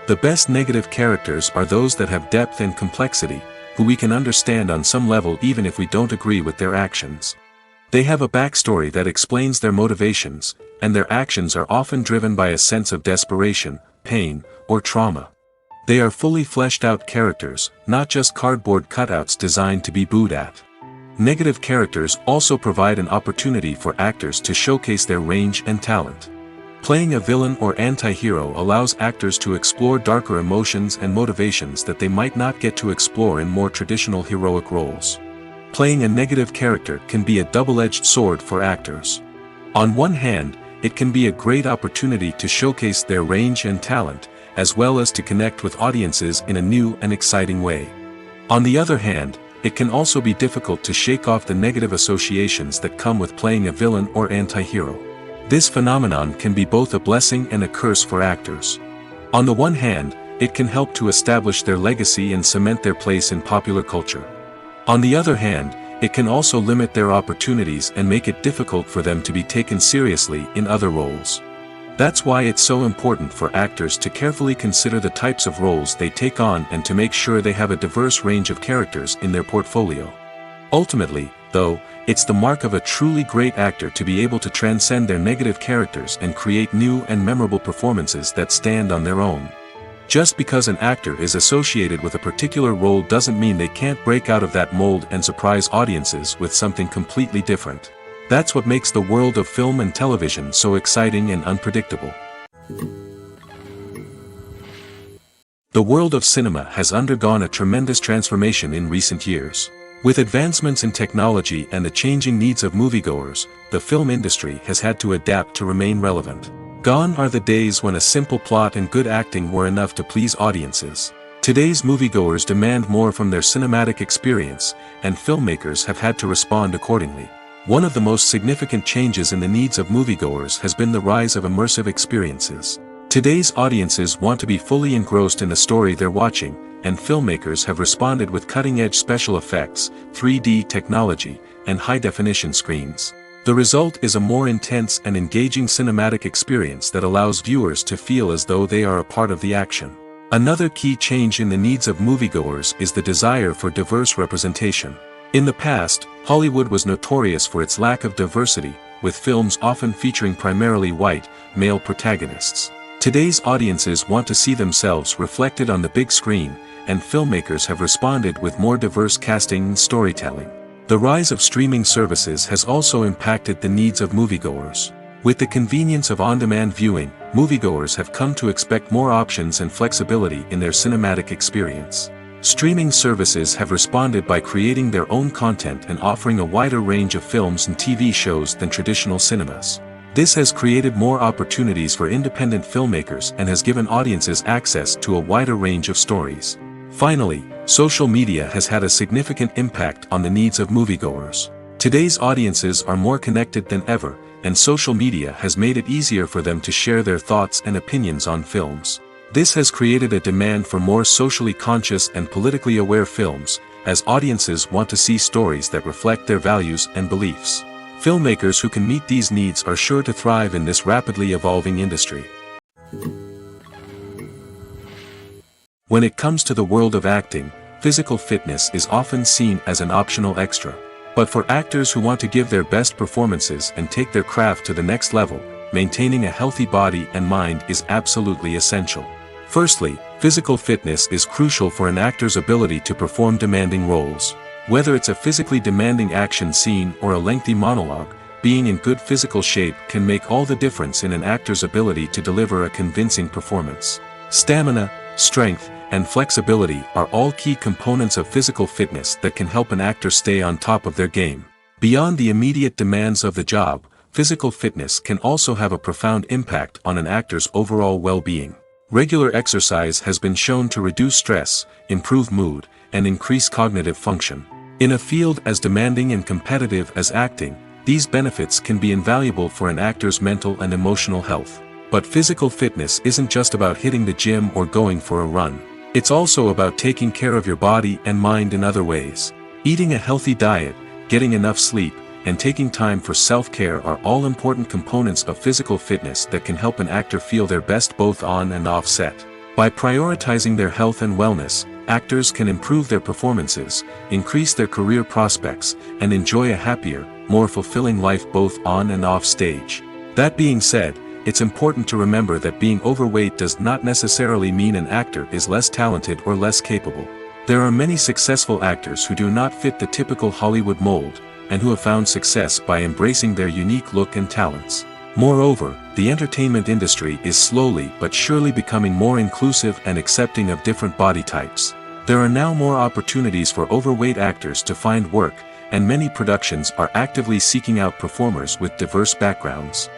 The best negative characters are those that have depth and complexity, who we can understand on some level even if we don't agree with their actions. They have a backstory that explains their motivations, and their actions are often driven by a sense of desperation, pain, or trauma. They are fully fleshed out characters, not just cardboard cutouts designed to be booed at. Negative characters also provide an opportunity for actors to showcase their range and talent. Playing a villain or anti-hero allows actors to explore darker emotions and motivations that they might not get to explore in more traditional heroic roles. Playing a negative character can be a double-edged sword for actors. On one hand, it can be a great opportunity to showcase their range and talent, as well as to connect with audiences in a new and exciting way. On the other hand, it can also be difficult to shake off the negative associations that come with playing a villain or anti-hero. This phenomenon can be both a blessing and a curse for actors. On the one hand, it can help to establish their legacy and cement their place in popular culture. On the other hand, it can also limit their opportunities and make it difficult for them to be taken seriously in other roles. That's why it's so important for actors to carefully consider the types of roles they take on and to make sure they have a diverse range of characters in their portfolio. Ultimately, though, it's the mark of a truly great actor to be able to transcend their negative characters and create new and memorable performances that stand on their own. Just because an actor is associated with a particular role doesn't mean they can't break out of that mold and surprise audiences with something completely different. That's what makes the world of film and television so exciting and unpredictable. The world of cinema has undergone a tremendous transformation in recent years. With advancements in technology and the changing needs of moviegoers, the film industry has had to adapt to remain relevant. Gone are the days when a simple plot and good acting were enough to please audiences. Today's moviegoers demand more from their cinematic experience, and filmmakers have had to respond accordingly. One of the most significant changes in the needs of moviegoers has been the rise of immersive experiences. Today's audiences want to be fully engrossed in the story they're watching, and filmmakers have responded with cutting-edge special effects, 3D technology, and high-definition screens. The result is a more intense and engaging cinematic experience that allows viewers to feel as though they are a part of the action. Another key change in the needs of moviegoers is the desire for diverse representation. In the past, Hollywood was notorious for its lack of diversity, with films often featuring primarily white, male protagonists. Today's audiences want to see themselves reflected on the big screen, and filmmakers have responded with more diverse casting and storytelling. The rise of streaming services has also impacted the needs of moviegoers. With the convenience of on-demand viewing, moviegoers have come to expect more options and flexibility in their cinematic experience. Streaming services have responded by creating their own content and offering a wider range of films and TV shows than traditional cinemas. This has created more opportunities for independent filmmakers and has given audiences access to a wider range of stories. Finally, social media has had a significant impact on the needs of moviegoers. Today's audiences are more connected than ever, and social media has made it easier for them to share their thoughts and opinions on films. This has created a demand for more socially conscious and politically aware films, as audiences want to see stories that reflect their values and beliefs. Filmmakers who can meet these needs are sure to thrive in this rapidly evolving industry. When it comes to the world of acting, physical fitness is often seen as an optional extra. But for actors who want to give their best performances and take their craft to the next level, maintaining a healthy body and mind is absolutely essential. Firstly, physical fitness is crucial for an actor's ability to perform demanding roles. Whether it's a physically demanding action scene or a lengthy monologue, being in good physical shape can make all the difference in an actor's ability to deliver a convincing performance. Stamina, strength, and flexibility are all key components of physical fitness that can help an actor stay on top of their game. Beyond the immediate demands of the job, physical fitness can also have a profound impact on an actor's overall well-being. Regular exercise has been shown to reduce stress, improve mood, and increase cognitive function. In a field as demanding and competitive as acting, these benefits can be invaluable for an actor's mental and emotional health. But physical fitness isn't just about hitting the gym or going for a run. It's also about taking care of your body and mind in other ways. Eating a healthy diet, getting enough sleep, and taking time for self-care are all important components of physical fitness that can help an actor feel their best both on and off set. By prioritizing their health and wellness, actors can improve their performances, increase their career prospects, and enjoy a happier, more fulfilling life both on and off stage. That being said, it's important to remember that being overweight does not necessarily mean an actor is less talented or less capable. There are many successful actors who do not fit the typical Hollywood mold, and who have found success by embracing their unique look and talents. Moreover, the entertainment industry is slowly but surely becoming more inclusive and accepting of different body types. There are now more opportunities for overweight actors to find work, and many productions are actively seeking out performers with diverse backgrounds.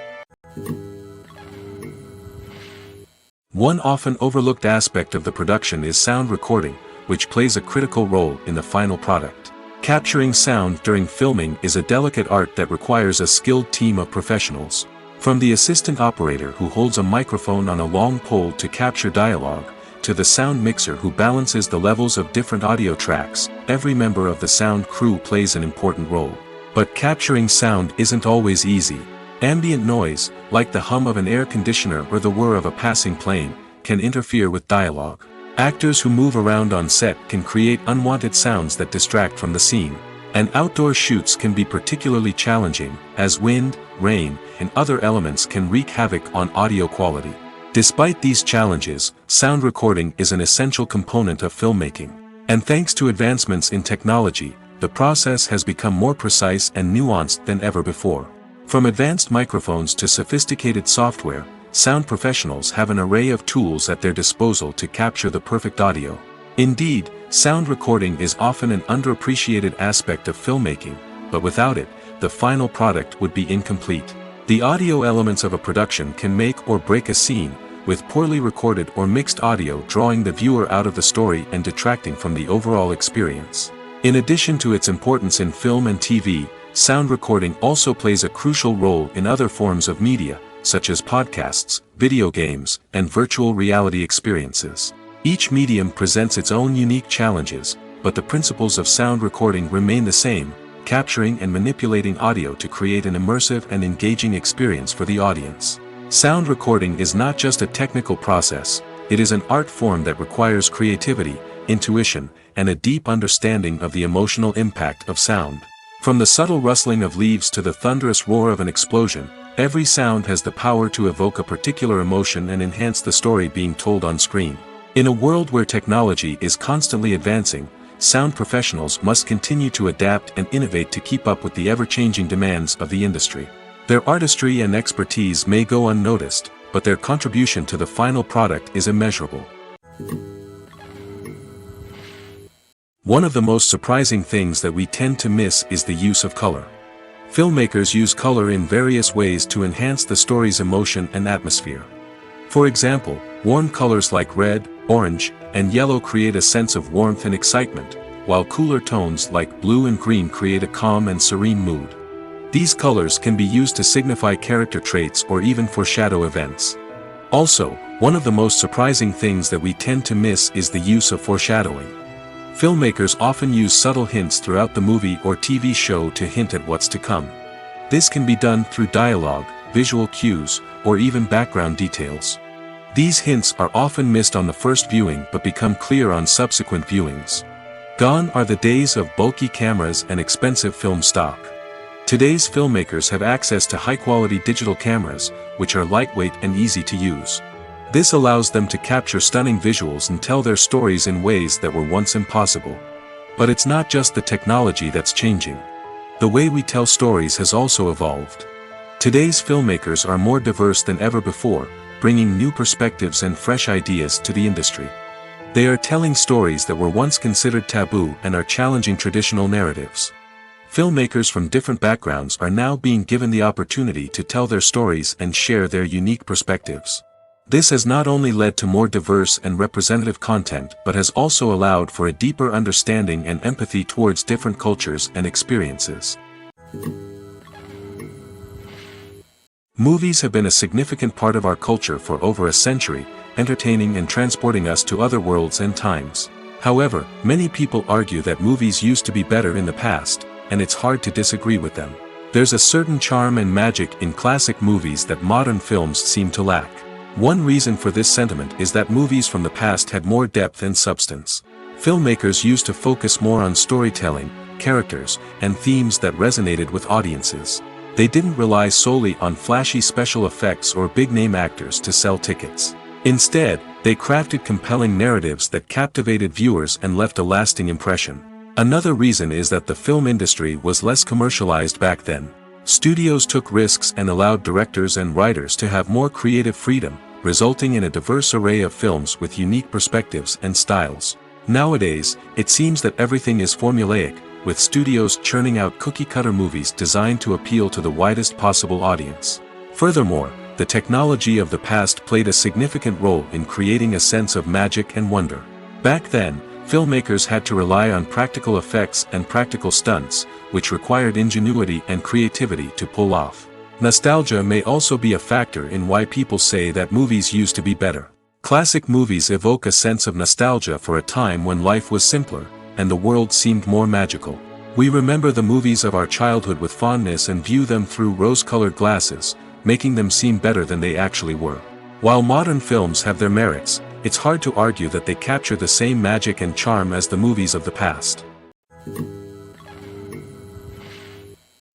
One often overlooked aspect of the production is sound recording, which plays a critical role in the final product. Capturing sound during filming is a delicate art that requires a skilled team of professionals. From the assistant operator who holds a microphone on a long pole to capture dialogue, to the sound mixer who balances the levels of different audio tracks, every member of the sound crew plays an important role. But capturing sound isn't always easy. Ambient noise, like the hum of an air conditioner or the whir of a passing plane, can interfere with dialogue. Actors who move around on set can create unwanted sounds that distract from the scene. And outdoor shoots can be particularly challenging, as wind, rain, and other elements can wreak havoc on audio quality. Despite these challenges, sound recording is an essential component of filmmaking. And thanks to advancements in technology, the process has become more precise and nuanced than ever before. From advanced microphones to sophisticated software, sound professionals have an array of tools at their disposal to capture the perfect audio. Indeed, sound recording is often an underappreciated aspect of filmmaking, but without it, the final product would be incomplete. The audio elements of a production can make or break a scene, with poorly recorded or mixed audio drawing the viewer out of the story and detracting from the overall experience. In addition to its importance in film and TV, sound recording also plays a crucial role in other forms of media, such as podcasts, video games, and virtual reality experiences. Each medium presents its own unique challenges, but the principles of sound recording remain the same, capturing and manipulating audio to create an immersive and engaging experience for the audience. Sound recording is not just a technical process, it is an art form that requires creativity, intuition, and a deep understanding of the emotional impact of sound. From the subtle rustling of leaves to the thunderous roar of an explosion, every sound has the power to evoke a particular emotion and enhance the story being told on screen. In a world where technology is constantly advancing, sound professionals must continue to adapt and innovate to keep up with the ever-changing demands of the industry. Their artistry and expertise may go unnoticed, but their contribution to the final product is immeasurable. One of the most surprising things that we tend to miss is the use of color. Filmmakers use color in various ways to enhance the story's emotion and atmosphere. For example, warm colors like red, orange, and yellow create a sense of warmth and excitement, while cooler tones like blue and green create a calm and serene mood. These colors can be used to signify character traits or even foreshadow events. Also, one of the most surprising things that we tend to miss is the use of foreshadowing. Filmmakers often use subtle hints throughout the movie or TV show to hint at what's to come. This can be done through dialogue, visual cues, or even background details. These hints are often missed on the first viewing but become clear on subsequent viewings. Gone are the days of bulky cameras and expensive film stock. Today's filmmakers have access to high-quality digital cameras, which are lightweight and easy to use. This allows them to capture stunning visuals and tell their stories in ways that were once impossible. But it's not just the technology that's changing. The way we tell stories has also evolved. Today's filmmakers are more diverse than ever before, bringing new perspectives and fresh ideas to the industry. They are telling stories that were once considered taboo and are challenging traditional narratives. Filmmakers from different backgrounds are now being given the opportunity to tell their stories and share their unique perspectives. This has not only led to more diverse and representative content but has also allowed for a deeper understanding and empathy towards different cultures and experiences. Movies have been a significant part of our culture for over a century, entertaining and transporting us to other worlds and times. However, many people argue that movies used to be better in the past, and it's hard to disagree with them. There's a certain charm and magic in classic movies that modern films seem to lack. One reason for this sentiment is that movies from the past had more depth and substance. Filmmakers used to focus more on storytelling, characters, and themes that resonated with audiences. They didn't rely solely on flashy special effects or big-name actors to sell tickets. Instead, they crafted compelling narratives that captivated viewers and left a lasting impression. Another reason is that the film industry was less commercialized back then. Studios took risks and allowed directors and writers to have more creative freedom, resulting in a diverse array of films with unique perspectives and styles. Nowadays, it seems that everything is formulaic, with studios churning out cookie-cutter movies designed to appeal to the widest possible audience. Furthermore, the technology of the past played a significant role in creating a sense of magic and wonder. Back then, filmmakers had to rely on practical effects and practical stunts, which required ingenuity and creativity to pull off. Nostalgia may also be a factor in why people say that movies used to be better. Classic movies evoke a sense of nostalgia for a time when life was simpler, and the world seemed more magical. We remember the movies of our childhood with fondness and view them through rose-colored glasses, making them seem better than they actually were. While modern films have their merits, it's hard to argue that they capture the same magic and charm as the movies of the past.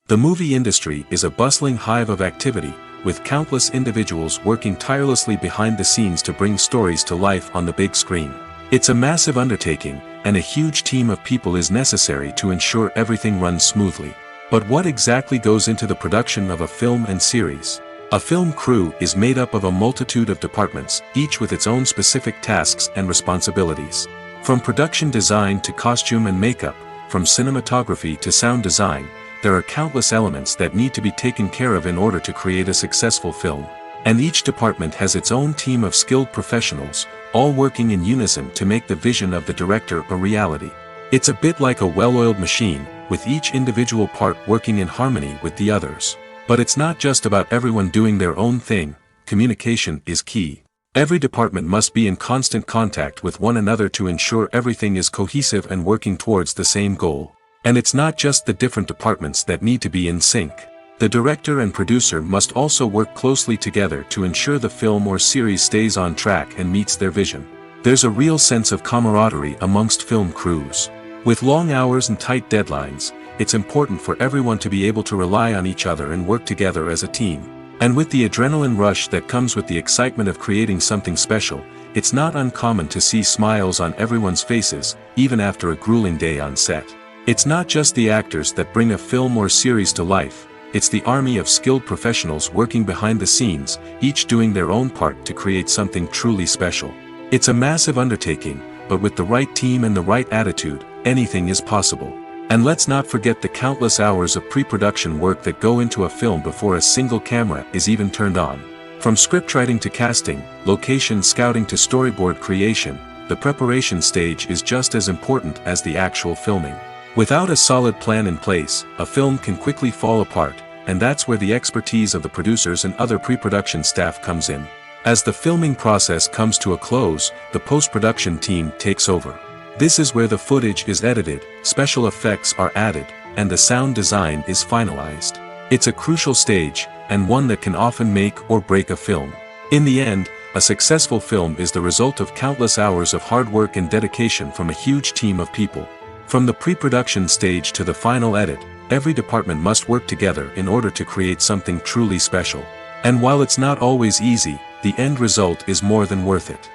The movie industry is a bustling hive of activity, with countless individuals working tirelessly behind the scenes to bring stories to life on the big screen. It's a massive undertaking, and a huge team of people is necessary to ensure everything runs smoothly. But what exactly goes into the production of a film and series? A film crew is made up of a multitude of departments, each with its own specific tasks and responsibilities. From production design to costume and makeup, from cinematography to sound design, there are countless elements that need to be taken care of in order to create a successful film. And each department has its own team of skilled professionals, all working in unison to make the vision of the director a reality. It's a bit like a well-oiled machine, with each individual part working in harmony with the others. But it's not just about everyone doing their own thing. Communication is key. Every department must be in constant contact with one another to ensure everything is cohesive and working towards the same goal. And it's not just the different departments that need to be in sync. The director and producer must also work closely together to ensure the film or series stays on track and meets their vision. There's a real sense of camaraderie amongst film crews. With long hours and tight deadlines, it's important for everyone to be able to rely on each other and work together as a team. And with the adrenaline rush that comes with the excitement of creating something special, it's not uncommon to see smiles on everyone's faces, even after a grueling day on set. It's not just the actors that bring a film or series to life, it's the army of skilled professionals working behind the scenes, each doing their own part to create something truly special. It's a massive undertaking, but with the right team and the right attitude, anything is possible. And let's not forget the countless hours of pre-production work that go into a film before a single camera is even turned on. From scriptwriting to casting, location scouting to storyboard creation, the preparation stage is just as important as the actual filming. Without a solid plan in place, a film can quickly fall apart, and that's where the expertise of the producers and other pre-production staff comes in. As the filming process comes to a close, the post-production team takes over. This is where the footage is edited, special effects are added, and the sound design is finalized. It's a crucial stage, and one that can often make or break a film. In the end, a successful film is the result of countless hours of hard work and dedication from a huge team of people. From the pre-production stage to the final edit, every department must work together in order to create something truly special. And while it's not always easy, the end result is more than worth it.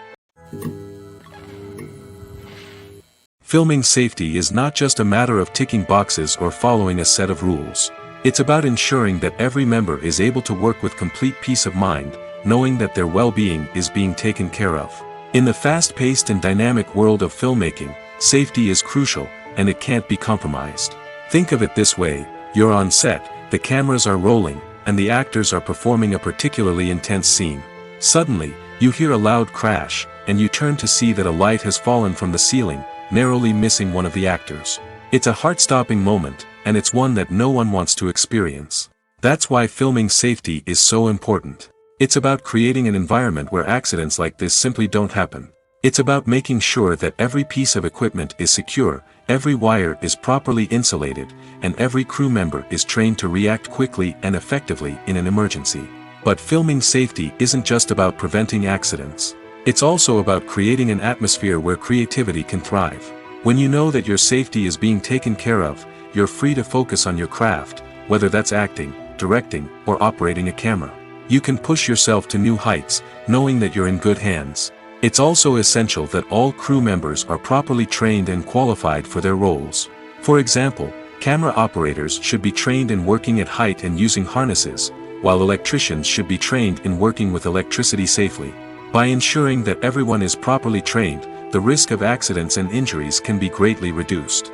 Filming safety is not just a matter of ticking boxes or following a set of rules. It's about ensuring that every member is able to work with complete peace of mind, knowing that their well-being is being taken care of. In the fast-paced and dynamic world of filmmaking, safety is crucial, and it can't be compromised. Think of it this way: you're on set, the cameras are rolling, and the actors are performing a particularly intense scene. Suddenly, you hear a loud crash, and you turn to see that a light has fallen from the ceiling, narrowly missing one of the actors. It's a heart-stopping moment, and it's one that no one wants to experience. That's why filming safety is so important. It's about creating an environment where accidents like this simply don't happen. It's about making sure that every piece of equipment is secure, every wire is properly insulated, and every crew member is trained to react quickly and effectively in an emergency. But filming safety isn't just about preventing accidents. It's also about creating an atmosphere where creativity can thrive. When you know that your safety is being taken care of, you're free to focus on your craft, whether that's acting, directing, or operating a camera. You can push yourself to new heights, knowing that you're in good hands. It's also essential that all crew members are properly trained and qualified for their roles. For example, camera operators should be trained in working at height and using harnesses, while electricians should be trained in working with electricity safely. By ensuring that everyone is properly trained, the risk of accidents and injuries can be greatly reduced.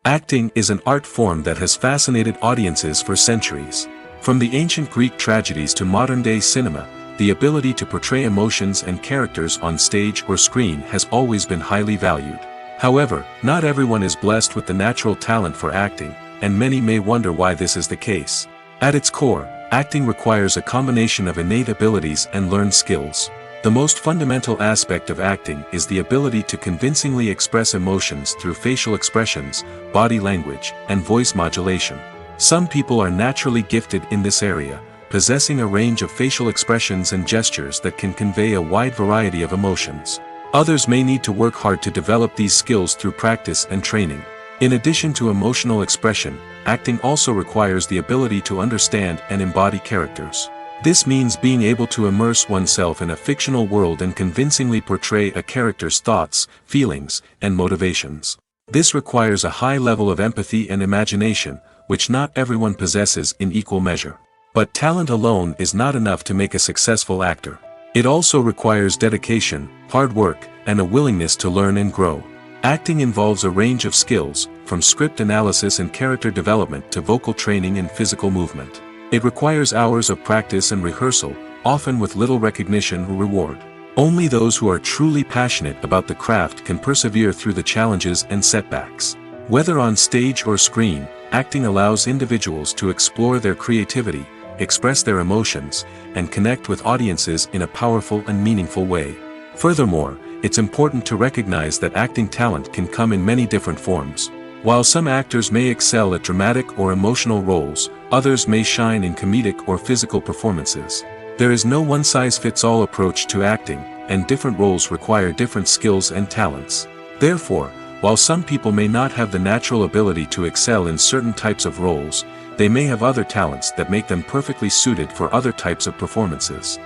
Acting is an art form that has fascinated audiences for centuries. From the ancient Greek tragedies to modern-day cinema, the ability to portray emotions and characters on stage or screen has always been highly valued. However, not everyone is blessed with the natural talent for acting, and many may wonder why this is the case. At its core, acting requires a combination of innate abilities and learned skills. The most fundamental aspect of acting is the ability to convincingly express emotions through facial expressions, body language, and voice modulation. Some people are naturally gifted in this area, possessing a range of facial expressions and gestures that can convey a wide variety of emotions. Others may need to work hard to develop these skills through practice and training. In addition to emotional expression, acting also requires the ability to understand and embody characters. This means being able to immerse oneself in a fictional world and convincingly portray a character's thoughts, feelings, and motivations. This requires a high level of empathy and imagination, which not everyone possesses in equal measure. But talent alone is not enough to make a successful actor. It also requires dedication, hard work, and a willingness to learn and grow. Acting involves a range of skills, from script analysis and character development to vocal training and physical movement. It requires hours of practice and rehearsal, often with little recognition or reward. Only those who are truly passionate about the craft can persevere through the challenges and setbacks. Whether on stage or screen, acting allows individuals to explore their creativity, express their emotions, and connect with audiences in a powerful and meaningful way. Furthermore, it's important to recognize that acting talent can come in many different forms. While some actors may excel at dramatic or emotional roles, others may shine in comedic or physical performances. There is no one-size-fits-all approach to acting, and different roles require different skills and talents. Therefore, while some people may not have the natural ability to excel in certain types of roles, they may have other talents that make them perfectly suited for other types of performances.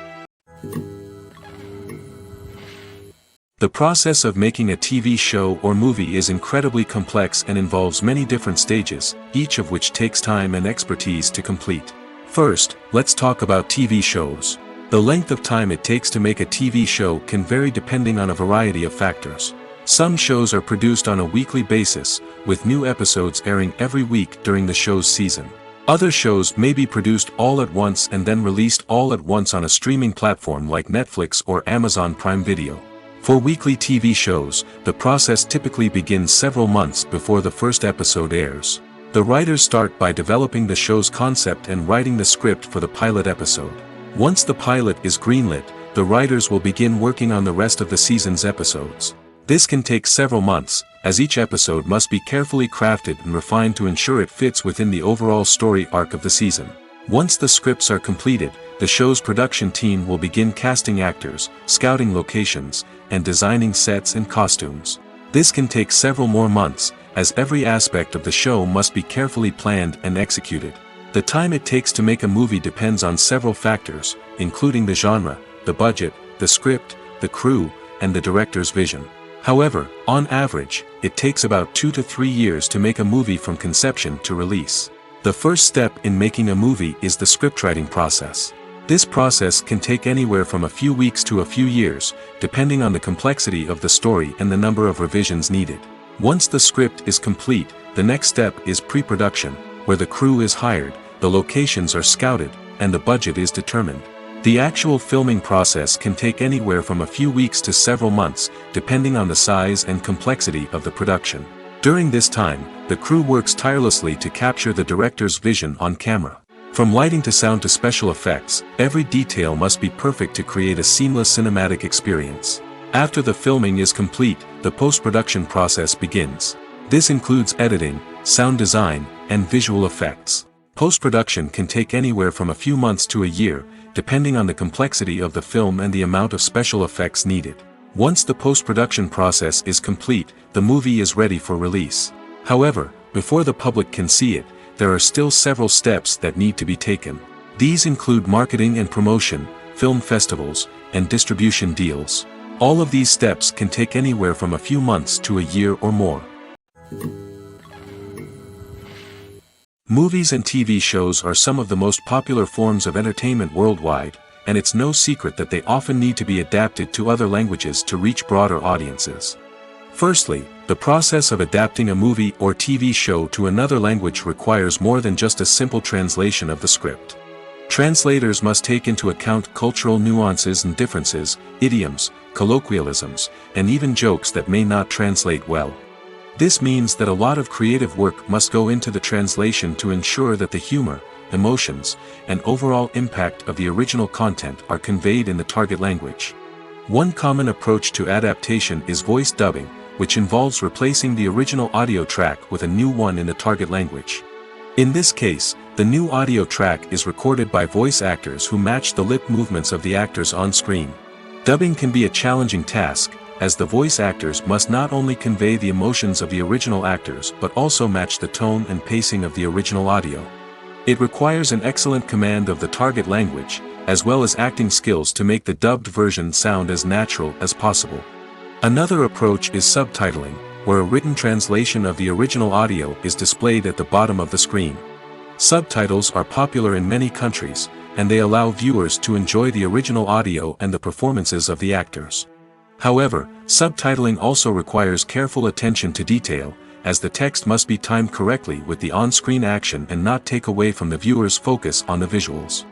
The process of making a TV show or movie is incredibly complex and involves many different stages, each of which takes time and expertise to complete. First, let's talk about TV shows. The length of time it takes to make a TV show can vary depending on a variety of factors. Some shows are produced on a weekly basis, with new episodes airing every week during the show's season. Other shows may be produced all at once and then released all at once on a streaming platform like Netflix or Amazon Prime Video. For weekly TV shows, the process typically begins several months before the first episode airs. The writers start by developing the show's concept and writing the script for the pilot episode. Once the pilot is greenlit, the writers will begin working on the rest of the season's episodes. This can take several months, as each episode must be carefully crafted and refined to ensure it fits within the overall story arc of the season. Once the scripts are completed, the show's production team will begin casting actors, scouting locations, and designing sets and costumes. This can take several more months, as every aspect of the show must be carefully planned and executed. The time it takes to make a movie depends on several factors, including the genre, the budget, the script, the crew, and the director's vision. However, on average, it takes about 2 to 3 years to make a movie from conception to release. The first step in making a movie is the scriptwriting process. This process can take anywhere from a few weeks to a few years, depending on the complexity of the story and the number of revisions needed. Once the script is complete, the next step is pre-production, where the crew is hired, the locations are scouted, and the budget is determined. The actual filming process can take anywhere from a few weeks to several months, depending on the size and complexity of the production. During this time, the crew works tirelessly to capture the director's vision on camera. From lighting to sound to special effects, every detail must be perfect to create a seamless cinematic experience. After the filming is complete, the post-production process begins. This includes editing, sound design, and visual effects. Post-production can take anywhere from a few months to a year, depending on the complexity of the film and the amount of special effects needed. Once the post-production process is complete, the movie is ready for release. However, before the public can see it, there are still several steps that need to be taken. These include marketing and promotion, film festivals, and distribution deals. All of these steps can take anywhere from a few months to a year or more. Movies and TV shows are some of the most popular forms of entertainment worldwide, and it's no secret that they often need to be adapted to other languages to reach broader audiences. Firstly, the process of adapting a movie or TV show to another language requires more than just a simple translation of the script. Translators must take into account cultural nuances and differences, idioms, colloquialisms, and even jokes that may not translate well. This means that a lot of creative work must go into the translation to ensure that the humor, emotions, and overall impact of the original content are conveyed in the target language. One common approach to adaptation is voice dubbing, which involves replacing the original audio track with a new one in the target language. In this case, the new audio track is recorded by voice actors who match the lip movements of the actors on screen. Dubbing can be a challenging task, as the voice actors must not only convey the emotions of the original actors but also match the tone and pacing of the original audio. It requires an excellent command of the target language, as well as acting skills to make the dubbed version sound as natural as possible. Another approach is subtitling, where a written translation of the original audio is displayed at the bottom of the screen. Subtitles are popular in many countries, and they allow viewers to enjoy the original audio and the performances of the actors. However, subtitling also requires careful attention to detail, as the text must be timed correctly with the on-screen action and not take away from the viewer's focus on the visuals.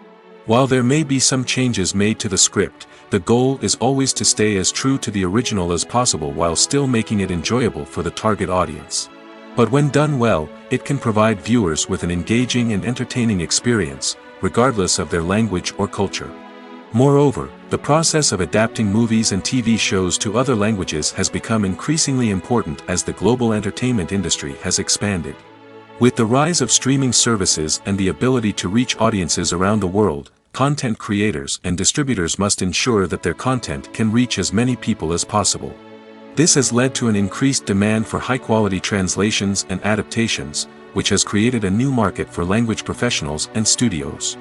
While there may be some changes made to the script, the goal is always to stay as true to the original as possible while still making it enjoyable for the target audience. But when done well, it can provide viewers with an engaging and entertaining experience, regardless of their language or culture. Moreover, the process of adapting movies and TV shows to other languages has become increasingly important as the global entertainment industry has expanded. With the rise of streaming services and the ability to reach audiences around the world, content creators and distributors must ensure that their content can reach as many people as possible. This has led to an increased demand for high-quality translations and adaptations, which has created a new market for language professionals and studios.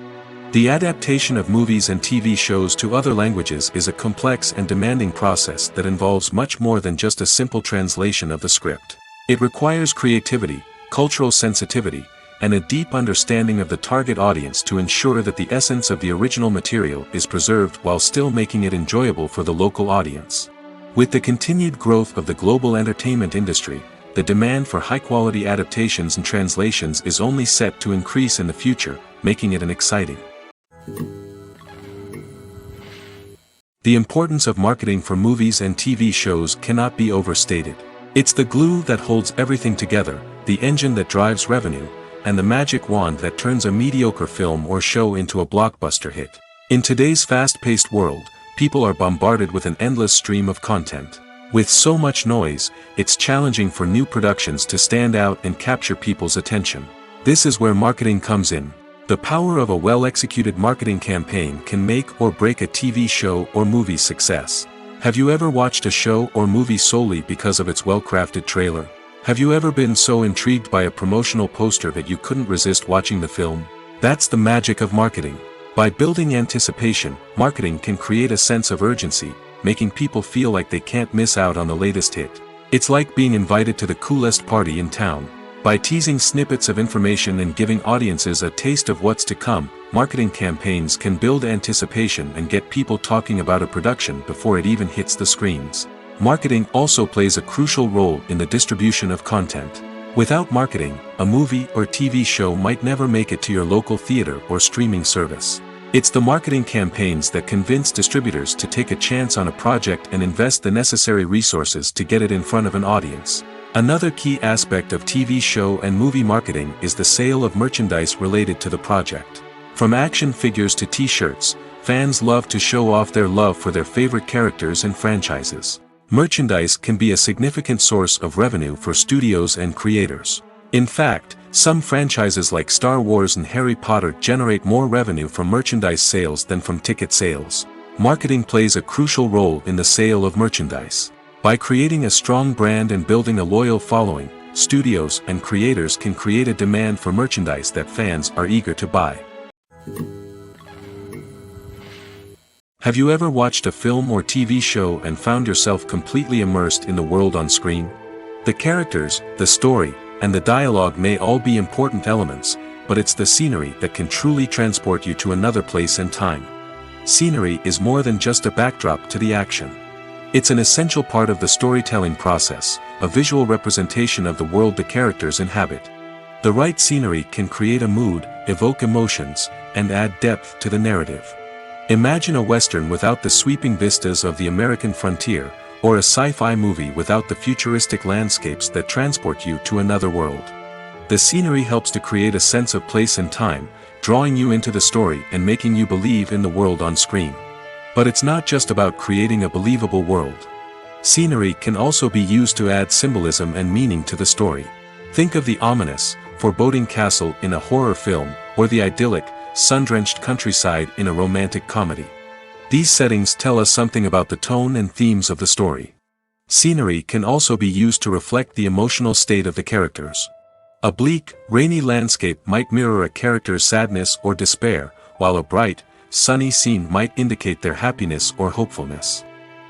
The adaptation of movies and TV shows to other languages is a complex and demanding process that involves much more than just a simple translation of the script. It requires creativity, cultural sensitivity, and a deep understanding of the target audience to ensure that the essence of the original material is preserved while still making it enjoyable for the local audience. With the continued growth of the global entertainment industry, the demand for high-quality adaptations and translations is only set to increase in the future, making it an exciting. The importance of marketing for movies and TV shows cannot be overstated. It's the glue that holds everything together, the engine that drives revenue, and the magic wand that turns a mediocre film or show into a blockbuster hit. In today's fast-paced world, people are bombarded with an endless stream of content. With so much noise, it's challenging for new productions to stand out and capture people's attention. This is where marketing comes in. The power of a well-executed marketing campaign can make or break a TV show or movie's success. Have you ever watched a show or movie solely because of its well-crafted trailer? Have you ever been so intrigued by a promotional poster that you couldn't resist watching the film? That's the magic of marketing. By building anticipation, marketing can create a sense of urgency, making people feel like they can't miss out on the latest hit. It's like being invited to the coolest party in town. By teasing snippets of information and giving audiences a taste of what's to come, marketing campaigns can build anticipation and get people talking about a production before it even hits the screens. Marketing also plays a crucial role in the distribution of content. Without marketing, a movie or TV show might never make it to your local theater or streaming service. It's the marketing campaigns that convince distributors to take a chance on a project and invest the necessary resources to get it in front of an audience. Another key aspect of TV show and movie marketing is the sale of merchandise related to the project. From action figures to t-shirts, fans love to show off their love for their favorite characters and franchises. Merchandise can be a significant source of revenue for studios and creators. In fact, some franchises like Star Wars and Harry Potter generate more revenue from merchandise sales than from ticket sales. Marketing plays a crucial role in the sale of merchandise. By creating a strong brand and building a loyal following, studios and creators can create a demand for merchandise that fans are eager to buy. Have you ever watched a film or TV show and found yourself completely immersed in the world on screen? The characters, the story, and the dialogue may all be important elements, but it's the scenery that can truly transport you to another place and time. Scenery is more than just a backdrop to the action. It's an essential part of the storytelling process, a visual representation of the world the characters inhabit. The right scenery can create a mood, evoke emotions, and add depth to the narrative. Imagine a Western without the sweeping vistas of the American frontier, or a sci-fi movie without the futuristic landscapes that transport you to another world. The scenery helps to create a sense of place and time, drawing you into the story and making you believe in the world on screen. But it's not just about creating a believable world. Scenery can also be used to add symbolism and meaning to the story. Think of the ominous, foreboding castle in a horror film, or the idyllic, sun-drenched countryside in a romantic comedy. These settings tell us something about the tone and themes of the story. Scenery can also be used to reflect the emotional state of the characters. A bleak, rainy landscape might mirror a character's sadness or despair, while a bright, sunny scene might indicate their happiness or hopefulness.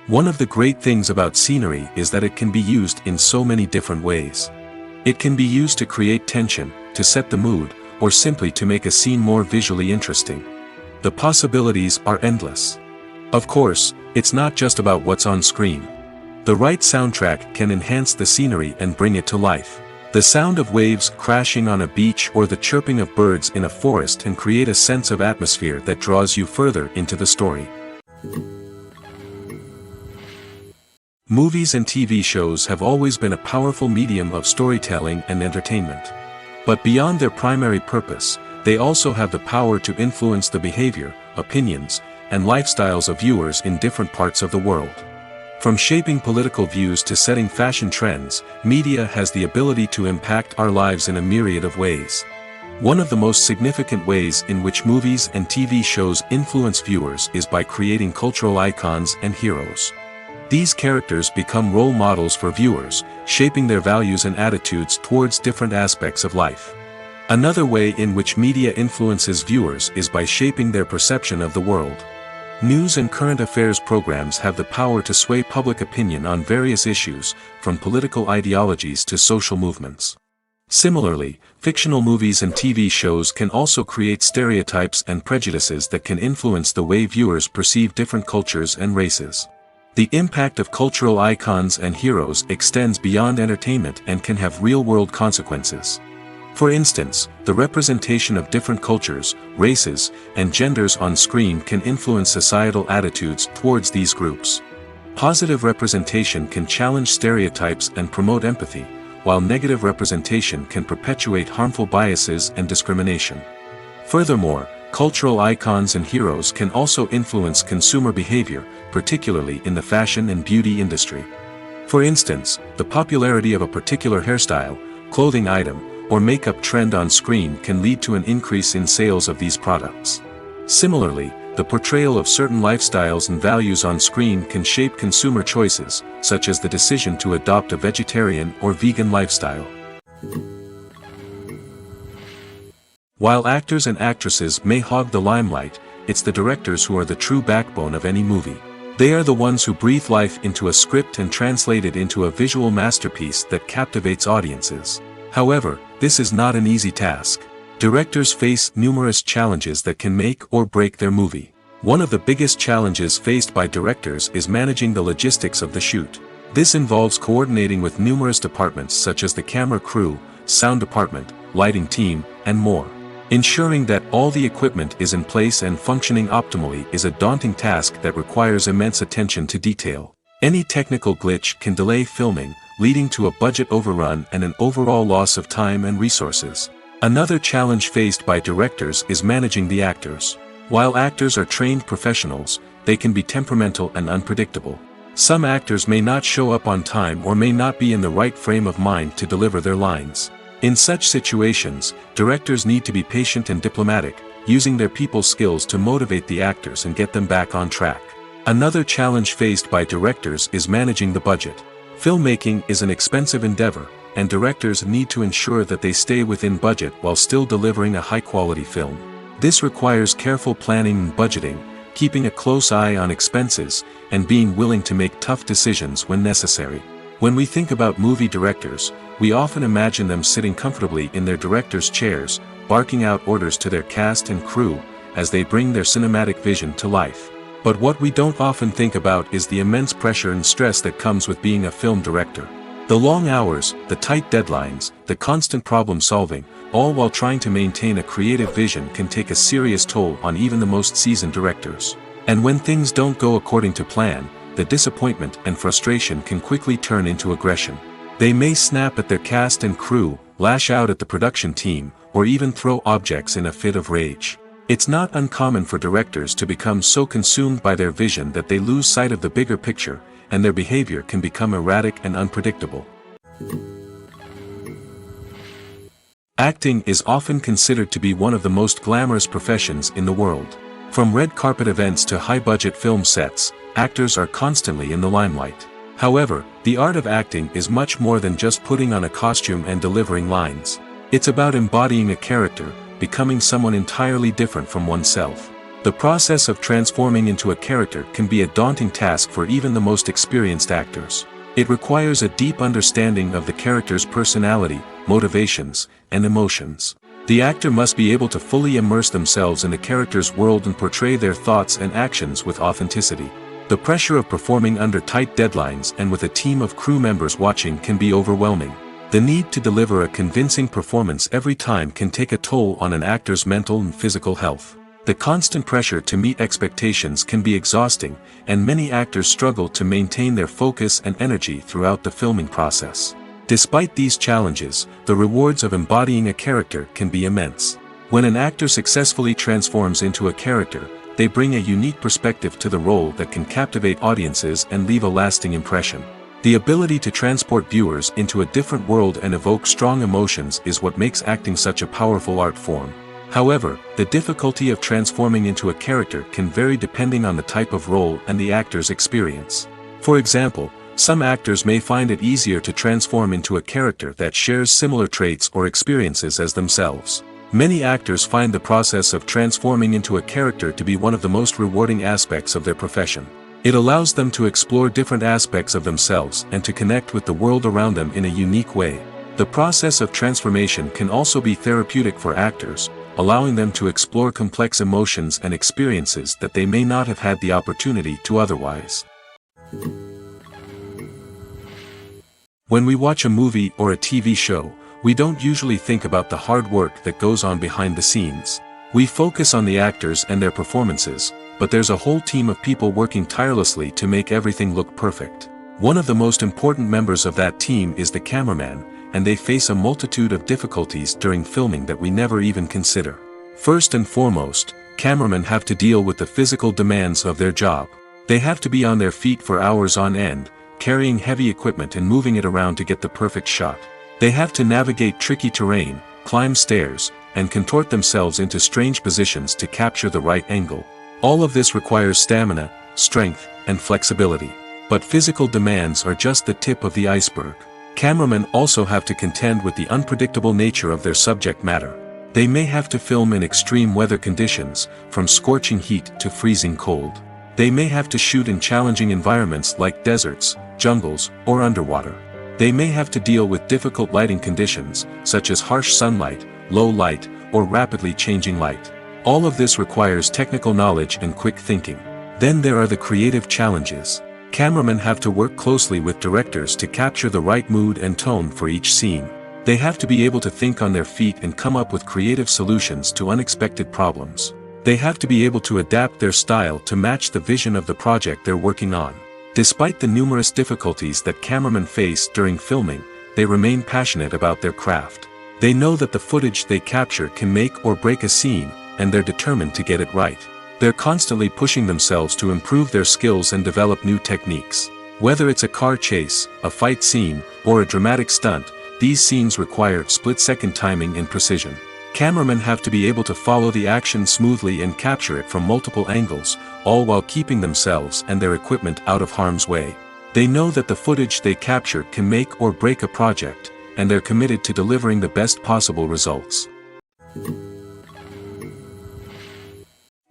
One of the great things about scenery is that it can be used in so many different ways. It can be used to create tension, to set the mood, or simply to make a scene more visually interesting. The possibilities are endless. Of course, it's not just about what's on screen. The right soundtrack can enhance the scenery and bring it to life. The sound of waves crashing on a beach or the chirping of birds in a forest can create a sense of atmosphere that draws you further into the story. Movies and TV shows have always been a powerful medium of storytelling and entertainment. But beyond their primary purpose, they also have the power to influence the behavior, opinions, and lifestyles of viewers in different parts of the world. From shaping political views to setting fashion trends, media has the ability to impact our lives in a myriad of ways. One of the most significant ways in which movies and TV shows influence viewers is by creating cultural icons and heroes. These characters become role models for viewers, shaping their values and attitudes towards different aspects of life. Another way in which media influences viewers is by shaping their perception of the world. News and current affairs programs have the power to sway public opinion on various issues, from political ideologies to social movements. Similarly, fictional movies and TV shows can also create stereotypes and prejudices that can influence the way viewers perceive different cultures and races. The impact of cultural icons and heroes extends beyond entertainment and can have real-world consequences. For instance, the representation of different cultures, races, and genders on screen can influence societal attitudes towards these groups. Positive representation can challenge stereotypes and promote empathy, while negative representation can perpetuate harmful biases and discrimination. Furthermore, cultural icons and heroes can also influence consumer behavior, particularly in the fashion and beauty industry. For instance, the popularity of a particular hairstyle, clothing item, or makeup trend on screen can lead to an increase in sales of these products. Similarly, the portrayal of certain lifestyles and values on screen can shape consumer choices, such as the decision to adopt a vegetarian or vegan lifestyle. While actors and actresses may hog the limelight, it's the directors who are the true backbone of any movie. They are the ones who breathe life into a script and translate it into a visual masterpiece that captivates audiences. However, this is not an easy task. Directors face numerous challenges that can make or break their movie. One of the biggest challenges faced by directors is managing the logistics of the shoot. This involves coordinating with numerous departments such as the camera crew, sound department, lighting team, and more. Ensuring that all the equipment is in place and functioning optimally is a daunting task that requires immense attention to detail. Any technical glitch can delay filming, leading to a budget overrun and an overall loss of time and resources. Another challenge faced by directors is managing the actors. While actors are trained professionals, they can be temperamental and unpredictable. Some actors may not show up on time or may not be in the right frame of mind to deliver their lines. In such situations, directors need to be patient and diplomatic, using their people skills to motivate the actors and get them back on track. Another challenge faced by directors is managing the budget. Filmmaking is an expensive endeavor, and directors need to ensure that they stay within budget while still delivering a high-quality film. This requires careful planning and budgeting, keeping a close eye on expenses, and being willing to make tough decisions when necessary. When we think about movie directors, we often imagine them sitting comfortably in their director's chairs, barking out orders to their cast and crew, as they bring their cinematic vision to life. But what we don't often think about is the immense pressure and stress that comes with being a film director. The long hours, the tight deadlines, the constant problem solving, all while trying to maintain a creative vision can take a serious toll on even the most seasoned directors. And when things don't go according to plan, the disappointment and frustration can quickly turn into aggression. They may snap at their cast and crew, lash out at the production team, or even throw objects in a fit of rage. It's not uncommon for directors to become so consumed by their vision that they lose sight of the bigger picture, and their behavior can become erratic and unpredictable. Acting is often considered to be one of the most glamorous professions in the world. From red carpet events to high-budget film sets, actors are constantly in the limelight. However, the art of acting is much more than just putting on a costume and delivering lines. It's about embodying a character, becoming someone entirely different from oneself. The process of transforming into a character can be a daunting task for even the most experienced actors. It requires a deep understanding of the character's personality, motivations, and emotions. The actor must be able to fully immerse themselves in the character's world and portray their thoughts and actions with authenticity. The pressure of performing under tight deadlines and with a team of crew members watching can be overwhelming. The need to deliver a convincing performance every time can take a toll on an actor's mental and physical health. The constant pressure to meet expectations can be exhausting, and many actors struggle to maintain their focus and energy throughout the filming process. Despite these challenges, the rewards of embodying a character can be immense. When an actor successfully transforms into a character, they bring a unique perspective to the role that can captivate audiences and leave a lasting impression. The ability to transport viewers into a different world and evoke strong emotions is what makes acting such a powerful art form. However, the difficulty of transforming into a character can vary depending on the type of role and the actor's experience. For example, some actors may find it easier to transform into a character that shares similar traits or experiences as themselves. Many actors find the process of transforming into a character to be one of the most rewarding aspects of their profession. It allows them to explore different aspects of themselves and to connect with the world around them in a unique way. The process of transformation can also be therapeutic for actors, allowing them to explore complex emotions and experiences that they may not have had the opportunity to otherwise. When we watch a movie or a TV show, we don't usually think about the hard work that goes on behind the scenes. We focus on the actors and their performances, but there's a whole team of people working tirelessly to make everything look perfect. One of the most important members of that team is the cameraman, and they face a multitude of difficulties during filming that we never even consider. First and foremost, cameramen have to deal with the physical demands of their job. They have to be on their feet for hours on end, carrying heavy equipment and moving it around to get the perfect shot. They have to navigate tricky terrain, climb stairs, and contort themselves into strange positions to capture the right angle. All of this requires stamina, strength, and flexibility. But physical demands are just the tip of the iceberg. Cameramen also have to contend with the unpredictable nature of their subject matter. They may have to film in extreme weather conditions, from scorching heat to freezing cold. They may have to shoot in challenging environments like deserts, jungles, or underwater. They may have to deal with difficult lighting conditions, such as harsh sunlight, low light, or rapidly changing light. All of this requires technical knowledge and quick thinking. Then there are the creative challenges. Cameramen have to work closely with directors to capture the right mood and tone for each scene. They have to be able to think on their feet and come up with creative solutions to unexpected problems. They have to be able to adapt their style to match the vision of the project they're working on. Despite the numerous difficulties that cameramen face during filming, they remain passionate about their craft. They know that the footage they capture can make or break a scene, and they're determined to get it right. They're constantly pushing themselves to improve their skills and develop new techniques. Whether it's a car chase, a fight scene, or a dramatic stunt, these scenes require split-second timing and precision. Cameramen have to be able to follow the action smoothly and capture it from multiple angles, all while keeping themselves and their equipment out of harm's way. They know that the footage they capture can make or break a project, and they're committed to delivering the best possible results.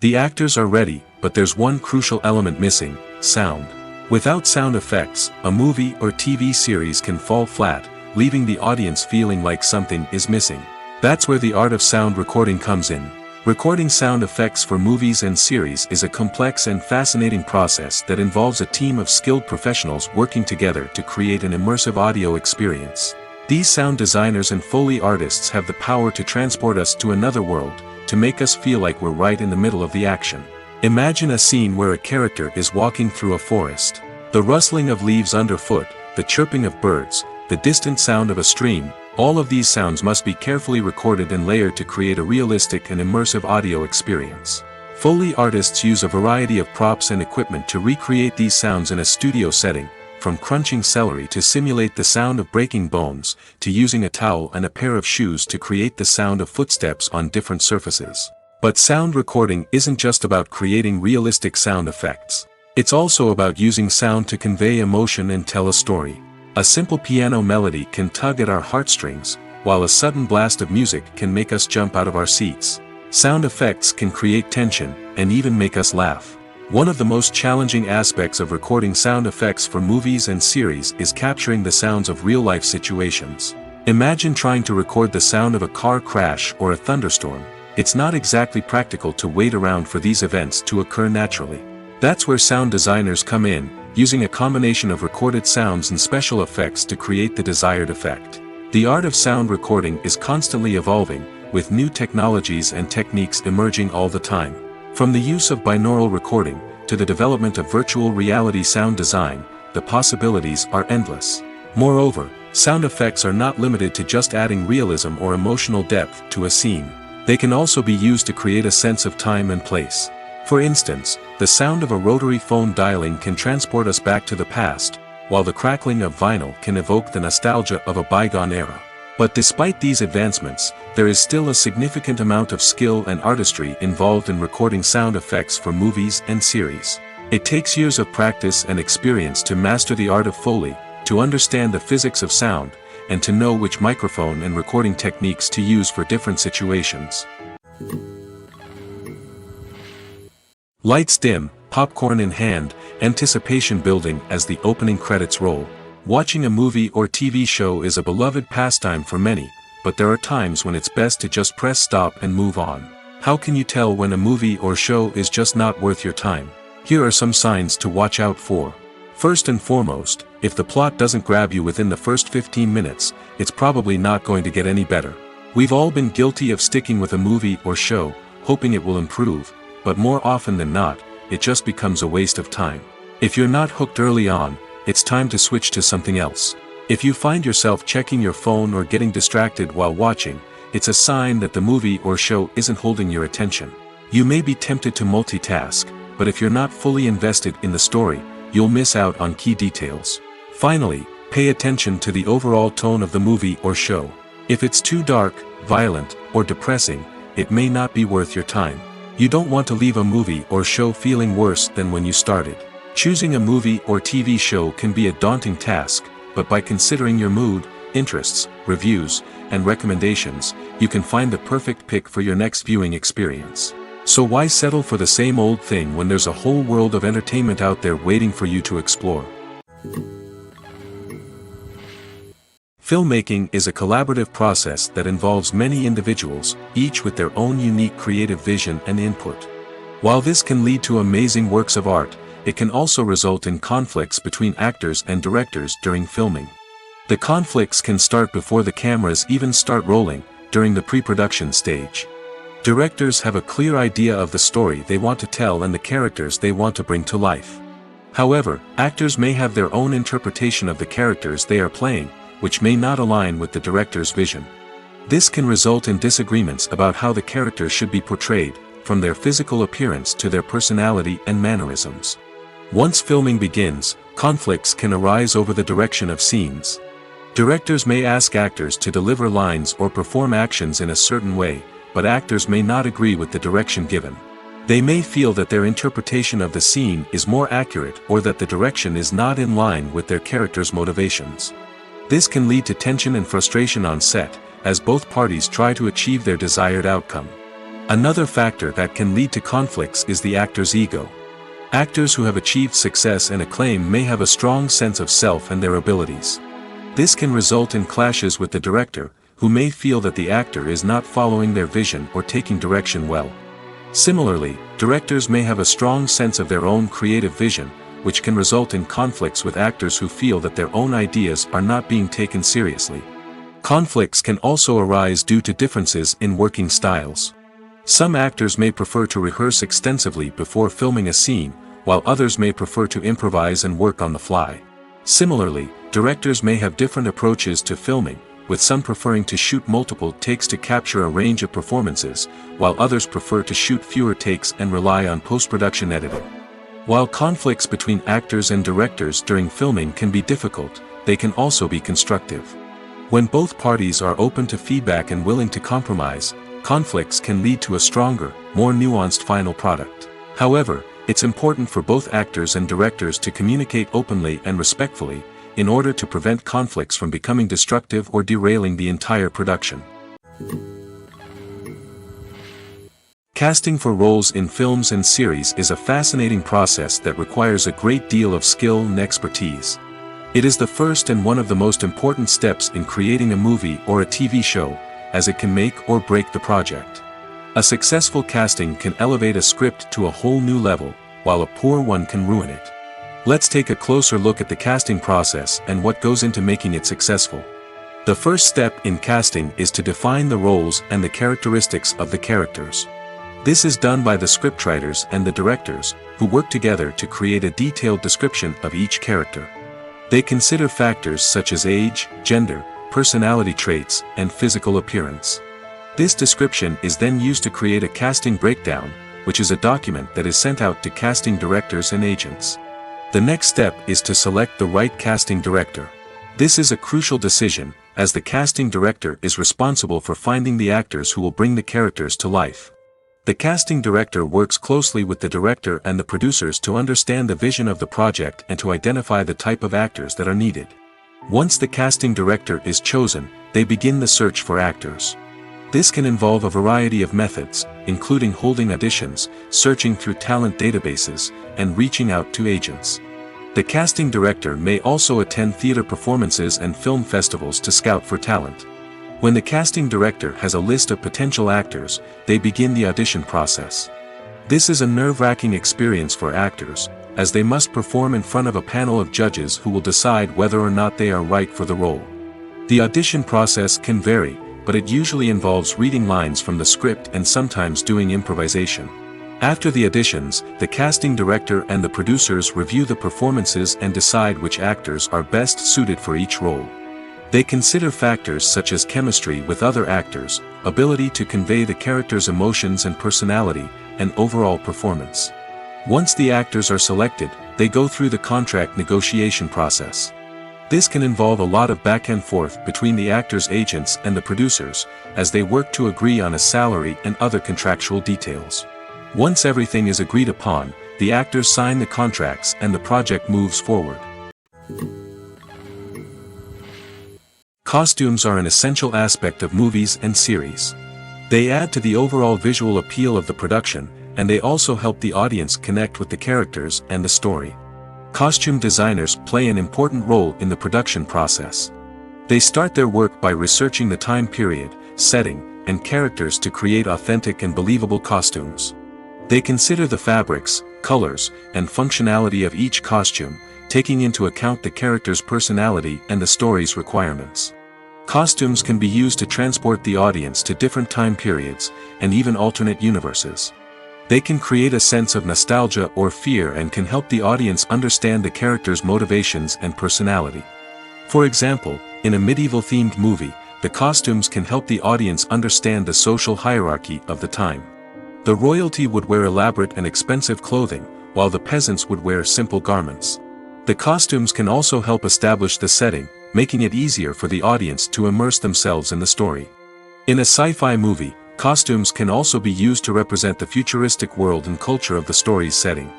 The actors are ready, but there's one crucial element missing: sound. Without sound effects, a movie or TV series can fall flat, leaving the audience feeling like something is missing. That's where the art of sound recording comes in. Recording sound effects for movies and series is a complex and fascinating process that involves a team of skilled professionals working together to create an immersive audio experience. These sound designers and Foley artists have the power to transport us to another world, to make us feel like we're right in the middle of the action. Imagine a scene where a character is walking through a forest. The rustling of leaves underfoot, the chirping of birds, the distant sound of a stream, all of these sounds must be carefully recorded and layered to create a realistic and immersive audio experience. Foley artists use a variety of props and equipment to recreate these sounds in a studio setting, from crunching celery to simulate the sound of breaking bones, to using a towel and a pair of shoes to create the sound of footsteps on different surfaces. But sound recording isn't just about creating realistic sound effects. It's also about using sound to convey emotion and tell a story. A simple piano melody can tug at our heartstrings, while a sudden blast of music can make us jump out of our seats. Sound effects can create tension, and even make us laugh. One of the most challenging aspects of recording sound effects for movies and series is capturing the sounds of real-life situations. Imagine trying to record the sound of a car crash or a thunderstorm. It's not exactly practical to wait around for these events to occur naturally. That's where sound designers come in, using a combination of recorded sounds and special effects to create the desired effect. The art of sound recording is constantly evolving, with new technologies and techniques emerging all the time. From the use of binaural recording, to the development of virtual reality sound design, the possibilities are endless. Moreover, sound effects are not limited to just adding realism or emotional depth to a scene. They can also be used to create a sense of time and place. For instance, the sound of a rotary phone dialing can transport us back to the past, while the crackling of vinyl can evoke the nostalgia of a bygone era. But despite these advancements, there is still a significant amount of skill and artistry involved in recording sound effects for movies and series. It takes years of practice and experience to master the art of Foley, to understand the physics of sound, and to know which microphone and recording techniques to use for different situations. Lights dim, popcorn in hand, anticipation building as the opening credits roll. Watching a movie or TV show is a beloved pastime for many, but there are times when it's best to just press stop and move on. How can you tell when a movie or show is just not worth your time? Here are some signs to watch out for. First and foremost, if the plot doesn't grab you within the first 15 minutes, it's probably not going to get any better. We've all been guilty of sticking with a movie or show, hoping it will improve, but more often than not, it just becomes a waste of time. If you're not hooked early on, it's time to switch to something else. If you find yourself checking your phone or getting distracted while watching, it's a sign that the movie or show isn't holding your attention. You may be tempted to multitask, but if you're not fully invested in the story, you'll miss out on key details. Finally, pay attention to the overall tone of the movie or show. If it's too dark, violent, or depressing, it may not be worth your time. You don't want to leave a movie or show feeling worse than when you started. Choosing a movie or TV show can be a daunting task, but by considering your mood, interests, reviews, and recommendations, you can find the perfect pick for your next viewing experience. So why settle for the same old thing when there's a whole world of entertainment out there waiting for you to explore? Filmmaking is a collaborative process that involves many individuals, each with their own unique creative vision and input. While this can lead to amazing works of art, it can also result in conflicts between actors and directors during filming. The conflicts can start before the cameras even start rolling, during the pre-production stage. Directors have a clear idea of the story they want to tell and the characters they want to bring to life. However, actors may have their own interpretation of the characters they are playing, which may not align with the director's vision. This can result in disagreements about how the characters should be portrayed, from their physical appearance to their personality and mannerisms. Once filming begins, conflicts can arise over the direction of scenes. Directors may ask actors to deliver lines or perform actions in a certain way, but actors may not agree with the direction given. They may feel that their interpretation of the scene is more accurate or that the direction is not in line with their character's motivations. This can lead to tension and frustration on set, as both parties try to achieve their desired outcome. Another factor that can lead to conflicts is the actor's ego. Actors who have achieved success and acclaim may have a strong sense of self and their abilities. This can result in clashes with the director, who may feel that the actor is not following their vision or taking direction well. Similarly, directors may have a strong sense of their own creative vision, which can result in conflicts with actors who feel that their own ideas are not being taken seriously. Conflicts can also arise due to differences in working styles. Some actors may prefer to rehearse extensively before filming a scene, while others may prefer to improvise and work on the fly. Similarly, directors may have different approaches to filming, with some preferring to shoot multiple takes to capture a range of performances, while others prefer to shoot fewer takes and rely on post-production editing. While conflicts between actors and directors during filming can be difficult, they can also be constructive. When both parties are open to feedback and willing to compromise, conflicts can lead to a stronger, more nuanced final product. However, it's important for both actors and directors to communicate openly and respectfully, in order to prevent conflicts from becoming destructive or derailing the entire production. Casting for roles in films and series is a fascinating process that requires a great deal of skill and expertise. It is the first and one of the most important steps in creating a movie or a TV show, as it can make or break the project. A successful casting can elevate a script to a whole new level, while a poor one can ruin it. Let's take a closer look at the casting process and what goes into making it successful. The first step in casting is to define the roles and the characteristics of the characters. This is done by the scriptwriters and the directors, who work together to create a detailed description of each character. They consider factors such as age, gender, personality traits, and physical appearance. This description is then used to create a casting breakdown, which is a document that is sent out to casting directors and agents. The next step is to select the right casting director. This is a crucial decision, as the casting director is responsible for finding the actors who will bring the characters to life. The casting director works closely with the director and the producers to understand the vision of the project and to identify the type of actors that are needed. Once the casting director is chosen, they begin the search for actors. This can involve a variety of methods, including holding auditions, searching through talent databases, and reaching out to agents. The casting director may also attend theater performances and film festivals to scout for talent. When the casting director has a list of potential actors, they begin the audition process. This is a nerve-wracking experience for actors, as they must perform in front of a panel of judges who will decide whether or not they are right for the role. The audition process can vary, but it usually involves reading lines from the script and sometimes doing improvisation. After the auditions, the casting director and the producers review the performances and decide which actors are best suited for each role. They consider factors such as chemistry with other actors, ability to convey the character's emotions and personality, and overall performance. Once the actors are selected, they go through the contract negotiation process. This can involve a lot of back and forth between the actors' agents and the producers, as they work to agree on a salary and other contractual details. Once everything is agreed upon, the actors sign the contracts and the project moves forward. Costumes are an essential aspect of movies and series. They add to the overall visual appeal of the production, and they also help the audience connect with the characters and the story. Costume designers play an important role in the production process. They start their work by researching the time period, setting, and characters to create authentic and believable costumes. They consider the fabrics, colors, and functionality of each costume, taking into account the character's personality and the story's requirements. Costumes can be used to transport the audience to different time periods, and even alternate universes. They can create a sense of nostalgia or fear and can help the audience understand the character's motivations and personality. For example, in a medieval-themed movie, the costumes can help the audience understand the social hierarchy of the time. The royalty would wear elaborate and expensive clothing, while the peasants would wear simple garments. The costumes can also help establish the setting, making it easier for the audience to immerse themselves in the story. In a sci-fi movie, costumes can also be used to represent the futuristic world and culture of the story's setting.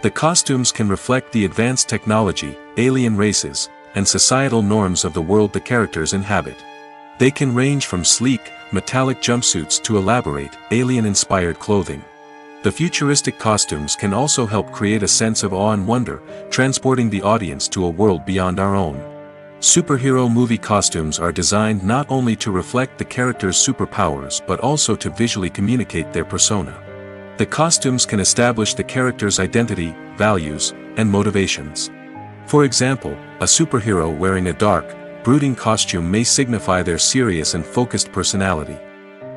The costumes can reflect the advanced technology, alien races, and societal norms of the world the characters inhabit. They can range from sleek, metallic jumpsuits to elaborate, alien-inspired clothing. The futuristic costumes can also help create a sense of awe and wonder, transporting the audience to a world beyond our own. Superhero movie costumes are designed not only to reflect the character's superpowers but also to visually communicate their persona. The costumes can establish the character's identity, values, and motivations. For example, a superhero wearing a dark, brooding costume may signify their serious and focused personality.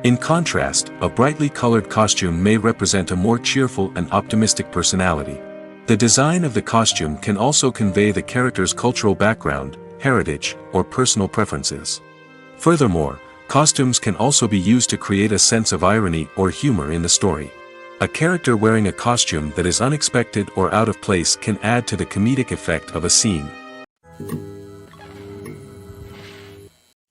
In contrast, a brightly colored costume may represent a more cheerful and optimistic personality. The design of the costume can also convey the character's cultural background, heritage, or personal preferences. Furthermore, costumes can also be used to create a sense of irony or humor in the story. A character wearing a costume that is unexpected or out of place can add to the comedic effect of a scene.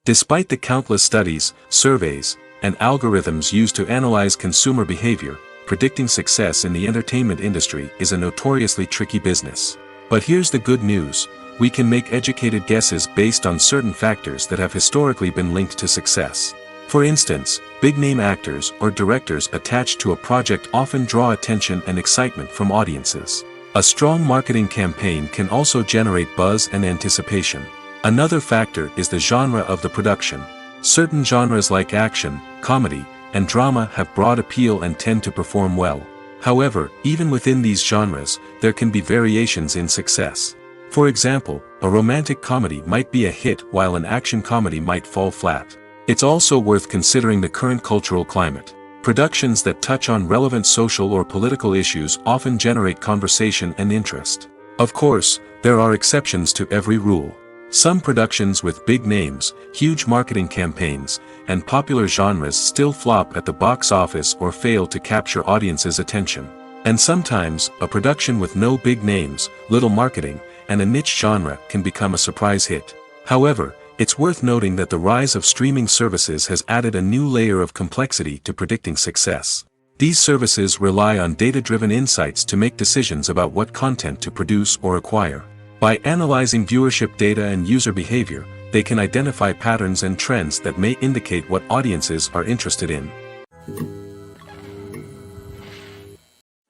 Despite the countless studies, surveys, and algorithms used to analyze consumer behavior, predicting success in the entertainment industry is a notoriously tricky business. But here's the good news: we can make educated guesses based on certain factors that have historically been linked to success. For instance, big-name actors or directors attached to a project often draw attention and excitement from audiences. A strong marketing campaign can also generate buzz and anticipation. Another factor is the genre of the production. Certain genres like action, comedy, and drama have broad appeal and tend to perform well. However, even within these genres, there can be variations in success. For example, a romantic comedy might be a hit while an action comedy might fall flat. It's also worth considering the current cultural climate. Productions that touch on relevant social or political issues often generate conversation and interest. Of course, there are exceptions to every rule. Some productions with big names, huge marketing campaigns, and popular genres still flop at the box office or fail to capture audiences' attention. And sometimes, a production with no big names, little marketing, and a niche genre can become a surprise hit. However, it's worth noting that the rise of streaming services has added a new layer of complexity to predicting success. These services rely on data-driven insights to make decisions about what content to produce or acquire. By analyzing viewership data and user behavior, they can identify patterns and trends that may indicate what audiences are interested in.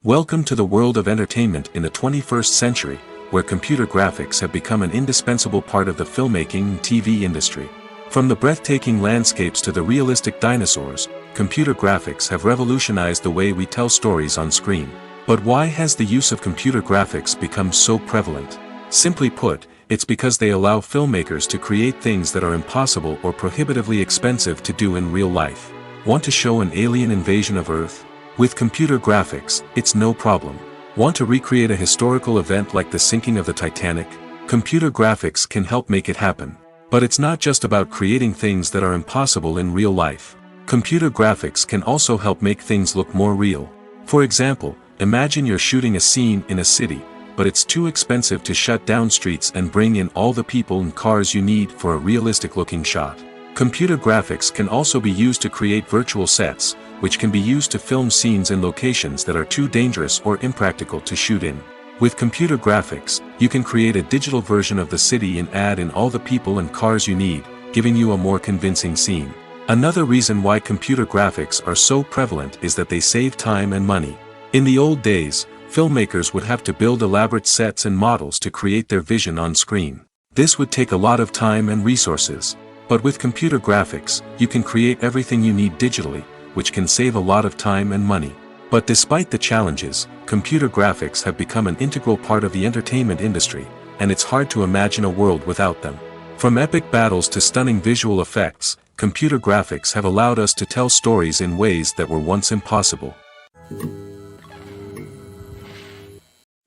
Welcome to the world of entertainment in the 21st century, where computer graphics have become an indispensable part of the filmmaking and TV industry. From the breathtaking landscapes to the realistic dinosaurs, computer graphics have revolutionized the way we tell stories on screen. But why has the use of computer graphics become so prevalent? Simply put, it's because they allow filmmakers to create things that are impossible or prohibitively expensive to do in real life. Want to show an alien invasion of Earth? With computer graphics, it's no problem. Want to recreate a historical event like the sinking of the Titanic? Computer graphics can help make it happen. But it's not just about creating things that are impossible in real life. Computer graphics can also help make things look more real. For example, imagine you're shooting a scene in a city, but it's too expensive to shut down streets and bring in all the people and cars you need for a realistic-looking shot. Computer graphics can also be used to create virtual sets, which can be used to film scenes in locations that are too dangerous or impractical to shoot in. With computer graphics, you can create a digital version of the city and add in all the people and cars you need, giving you a more convincing scene. Another reason why computer graphics are so prevalent is that they save time and money. In the old days, filmmakers would have to build elaborate sets and models to create their vision on screen. This would take a lot of time and resources. But with computer graphics, you can create everything you need digitally, which can save a lot of time and money. But despite the challenges, computer graphics have become an integral part of the entertainment industry, and it's hard to imagine a world without them. From epic battles to stunning visual effects, computer graphics have allowed us to tell stories in ways that were once impossible.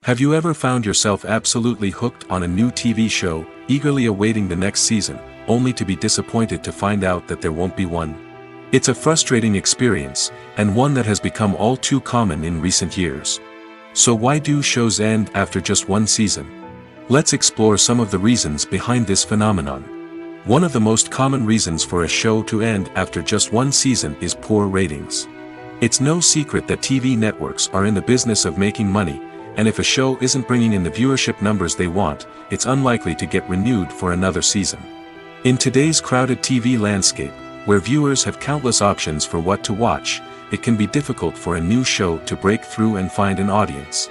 Have you ever found yourself absolutely hooked on a new TV show, eagerly awaiting the next season, only to be disappointed to find out that there won't be one? It's a frustrating experience, and one that has become all too common in recent years. So why do shows end after just one season? Let's explore some of the reasons behind this phenomenon. One of the most common reasons for a show to end after just one season is poor ratings. It's no secret that TV networks are in the business of making money, and if a show isn't bringing in the viewership numbers they want, it's unlikely to get renewed for another season. In today's crowded TV landscape, where viewers have countless options for what to watch, it can be difficult for a new show to break through and find an audience.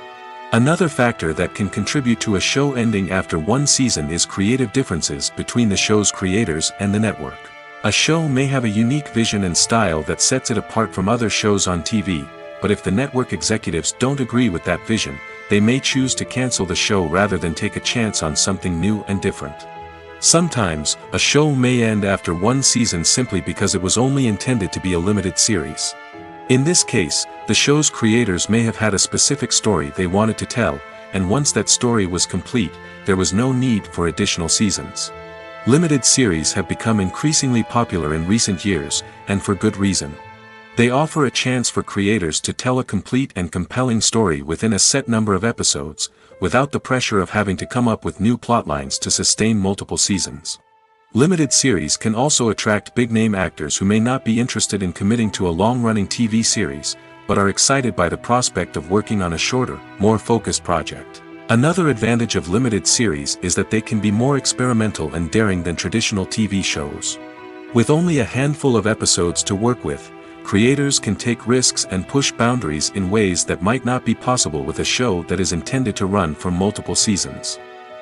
Another factor that can contribute to a show ending after one season is creative differences between the show's creators and the network. A show may have a unique vision and style that sets it apart from other shows on TV, but if the network executives don't agree with that vision, they may choose to cancel the show rather than take a chance on something new and different. Sometimes, a show may end after one season simply because it was only intended to be a limited series. In this case, the show's creators may have had a specific story they wanted to tell, and once that story was complete, there was no need for additional seasons. Limited series have become increasingly popular in recent years, and for good reason. They offer a chance for creators to tell a complete and compelling story within a set number of episodes, without the pressure of having to come up with new plotlines to sustain multiple seasons. Limited series can also attract big-name actors who may not be interested in committing to a long-running TV series, but are excited by the prospect of working on a shorter, more focused project. Another advantage of limited series is that they can be more experimental and daring than traditional TV shows. With only a handful of episodes to work with, creators can take risks and push boundaries in ways that might not be possible with a show that is intended to run for multiple seasons.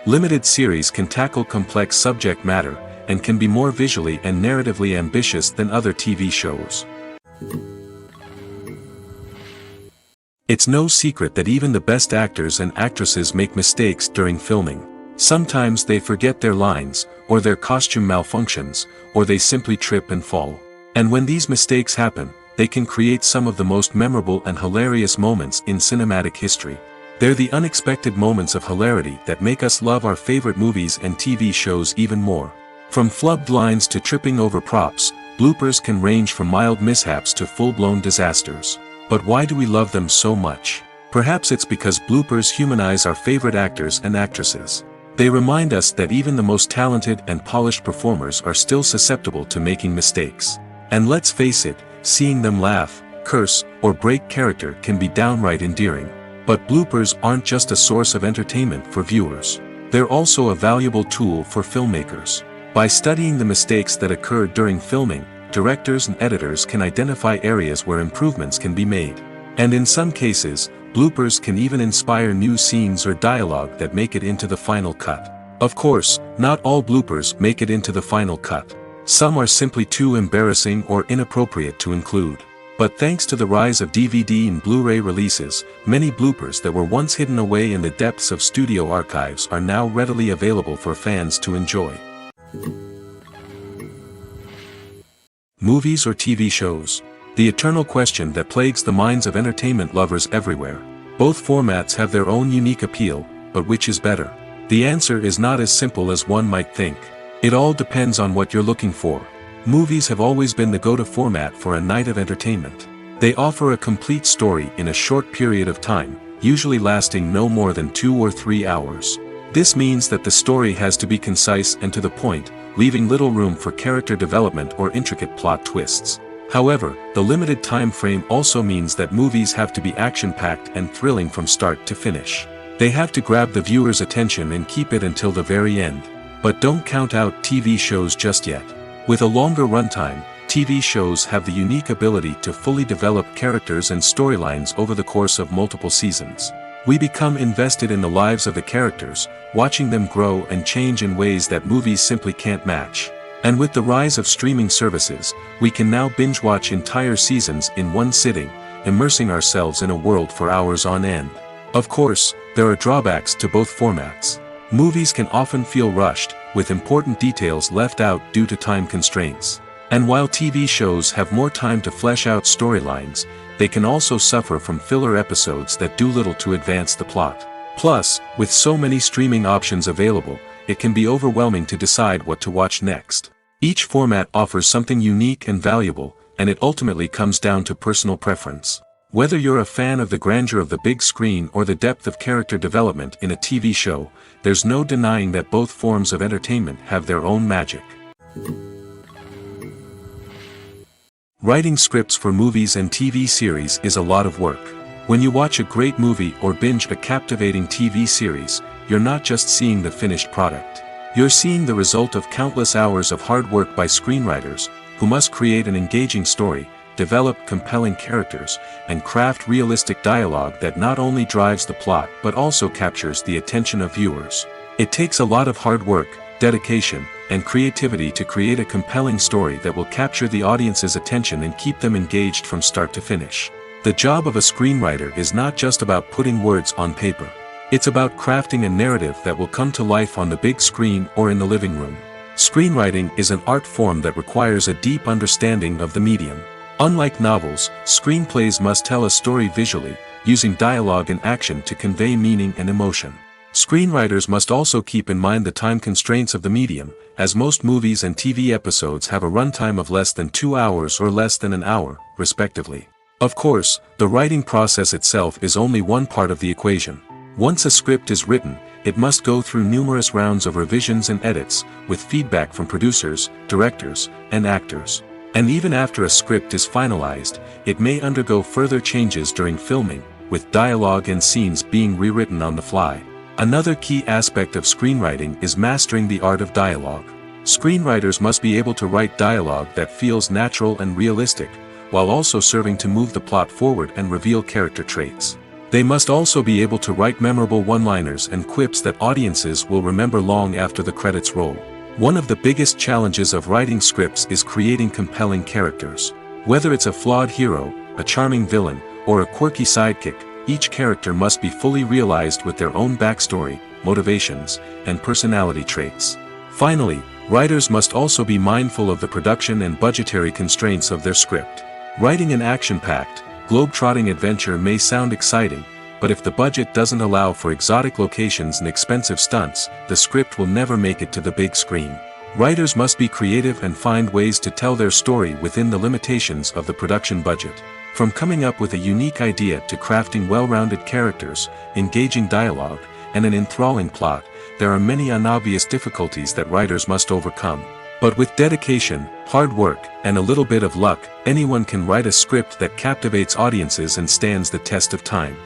Limited series can tackle complex subject matter, and can be more visually and narratively ambitious than other TV shows. It's no secret that even the best actors and actresses make mistakes during filming. Sometimes they forget their lines, or their costume malfunctions, or they simply trip and fall. And when these mistakes happen, they can create some of the most memorable and hilarious moments in cinematic history. They're the unexpected moments of hilarity that make us love our favorite movies and TV shows even more. From flubbed lines to tripping over props, bloopers can range from mild mishaps to full-blown disasters. But why do we love them so much? Perhaps it's because bloopers humanize our favorite actors and actresses. They remind us that even the most talented and polished performers are still susceptible to making mistakes. And let's face it, seeing them laugh, curse, or break character can be downright endearing. But bloopers aren't just a source of entertainment for viewers. They're also a valuable tool for filmmakers. By studying the mistakes that occur during filming, directors and editors can identify areas where improvements can be made. And in some cases, bloopers can even inspire new scenes or dialogue that make it into the final cut. Of course, not all bloopers make it into the final cut. Some are simply too embarrassing or inappropriate to include. But thanks to the rise of DVD and Blu-ray releases, many bloopers that were once hidden away in the depths of studio archives are now readily available for fans to enjoy. Movies or TV shows? The eternal question that plagues the minds of entertainment lovers everywhere. Both formats have their own unique appeal, but which is better? The answer is not as simple as one might think. It all depends on what you're looking for. Movies have always been the go-to format for a night of entertainment. They offer a complete story in a short period of time, usually lasting no more than 2 or 3 hours. This means that the story has to be concise and to the point, leaving little room for character development or intricate plot twists. However, the limited time frame also means that movies have to be action-packed and thrilling from start to finish. They have to grab the viewer's attention and keep it until the very end. But don't count out TV shows just yet. With a longer runtime, TV shows have the unique ability to fully develop characters and storylines over the course of multiple seasons. We become invested in the lives of the characters, watching them grow and change in ways that movies simply can't match. And with the rise of streaming services, we can now binge-watch entire seasons in one sitting, immersing ourselves in a world for hours on end. Of course, there are drawbacks to both formats. Movies can often feel rushed, with important details left out due to time constraints. And while TV shows have more time to flesh out storylines, they can also suffer from filler episodes that do little to advance the plot. Plus, with so many streaming options available, it can be overwhelming to decide what to watch next. Each format offers something unique and valuable, and it ultimately comes down to personal preference. Whether you're a fan of the grandeur of the big screen or the depth of character development in a TV show, there's no denying that both forms of entertainment have their own magic. Writing scripts for movies and TV series is a lot of work. When you watch a great movie or binge a captivating TV series, you're not just seeing the finished product. You're seeing the result of countless hours of hard work by screenwriters, who must create an engaging story, develop compelling characters, and craft realistic dialogue that not only drives the plot but also captures the attention of viewers. It takes a lot of hard work, dedication, and creativity to create a compelling story that will capture the audience's attention and keep them engaged from start to finish. The job of a screenwriter is not just about putting words on paper. It's about crafting a narrative that will come to life on the big screen or in the living room. Screenwriting is an art form that requires a deep understanding of the medium. Unlike novels, screenplays must tell a story visually, using dialogue and action to convey meaning and emotion. Screenwriters must also keep in mind the time constraints of the medium, as most movies and TV episodes have a runtime of less than 2 hours or less than an hour, respectively. Of course, the writing process itself is only one part of the equation. Once a script is written, it must go through numerous rounds of revisions and edits, with feedback from producers, directors, and actors. And even after a script is finalized, it may undergo further changes during filming, with dialogue and scenes being rewritten on the fly. Another key aspect of screenwriting is mastering the art of dialogue. Screenwriters must be able to write dialogue that feels natural and realistic, while also serving to move the plot forward and reveal character traits. They must also be able to write memorable one-liners and quips that audiences will remember long after the credits roll. One of the biggest challenges of writing scripts is creating compelling characters. Whether it's a flawed hero, a charming villain, or a quirky sidekick, each character must be fully realized with their own backstory, motivations, and personality traits. Finally, writers must also be mindful of the production and budgetary constraints of their script. Writing an action-packed, globe-trotting adventure may sound exciting, but if the budget doesn't allow for exotic locations and expensive stunts, the script will never make it to the big screen. Writers must be creative and find ways to tell their story within the limitations of the production budget. From coming up with a unique idea to crafting well-rounded characters, engaging dialogue, and an enthralling plot, there are many unobvious difficulties that writers must overcome. But with dedication, hard work, and a little bit of luck, anyone can write a script that captivates audiences and stands the test of time.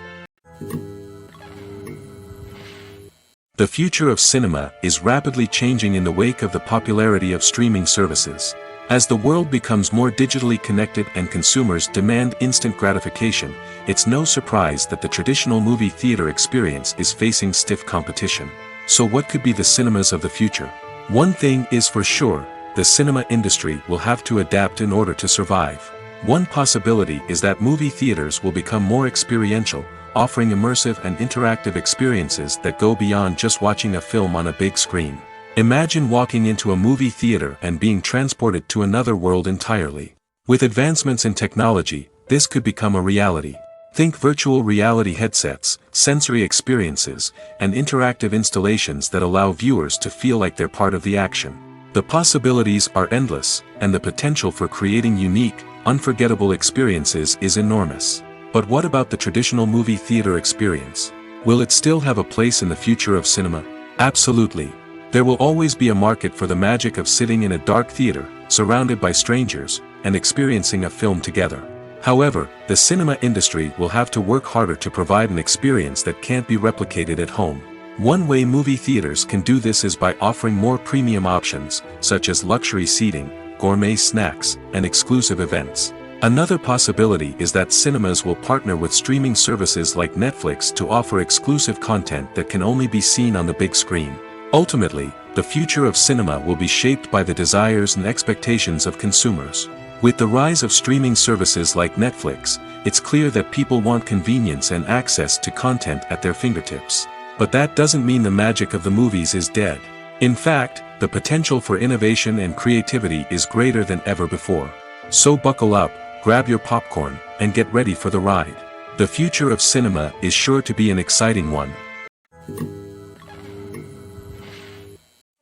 The future of cinema is rapidly changing in the wake of the popularity of streaming services. As the world becomes more digitally connected and consumers demand instant gratification, it's no surprise that the traditional movie theater experience is facing stiff competition. So what could be the cinemas of the future? One thing is for sure, the cinema industry will have to adapt in order to survive. One possibility is that movie theaters will become more experiential, offering immersive and interactive experiences that go beyond just watching a film on a big screen. Imagine walking into a movie theater and being transported to another world entirely. With advancements in technology, this could become a reality. Think virtual reality headsets, sensory experiences, and interactive installations that allow viewers to feel like they're part of the action. The possibilities are endless, and the potential for creating unique, unforgettable experiences is enormous. But what about the traditional movie theater experience? Will it still have a place in the future of cinema? Absolutely. There will always be a market for the magic of sitting in a dark theater, surrounded by strangers, and experiencing a film together. However, the cinema industry will have to work harder to provide an experience that can't be replicated at home. One way movie theaters can do this is by offering more premium options, such as luxury seating, gourmet snacks, and exclusive events. Another possibility is that cinemas will partner with streaming services like Netflix to offer exclusive content that can only be seen on the big screen. Ultimately, the future of cinema will be shaped by the desires and expectations of consumers. With the rise of streaming services like Netflix, it's clear that people want convenience and access to content at their fingertips. But that doesn't mean the magic of the movies is dead. In fact, the potential for innovation and creativity is greater than ever before. So buckle up, grab your popcorn, and get ready for the ride. The future of cinema is sure to be an exciting one.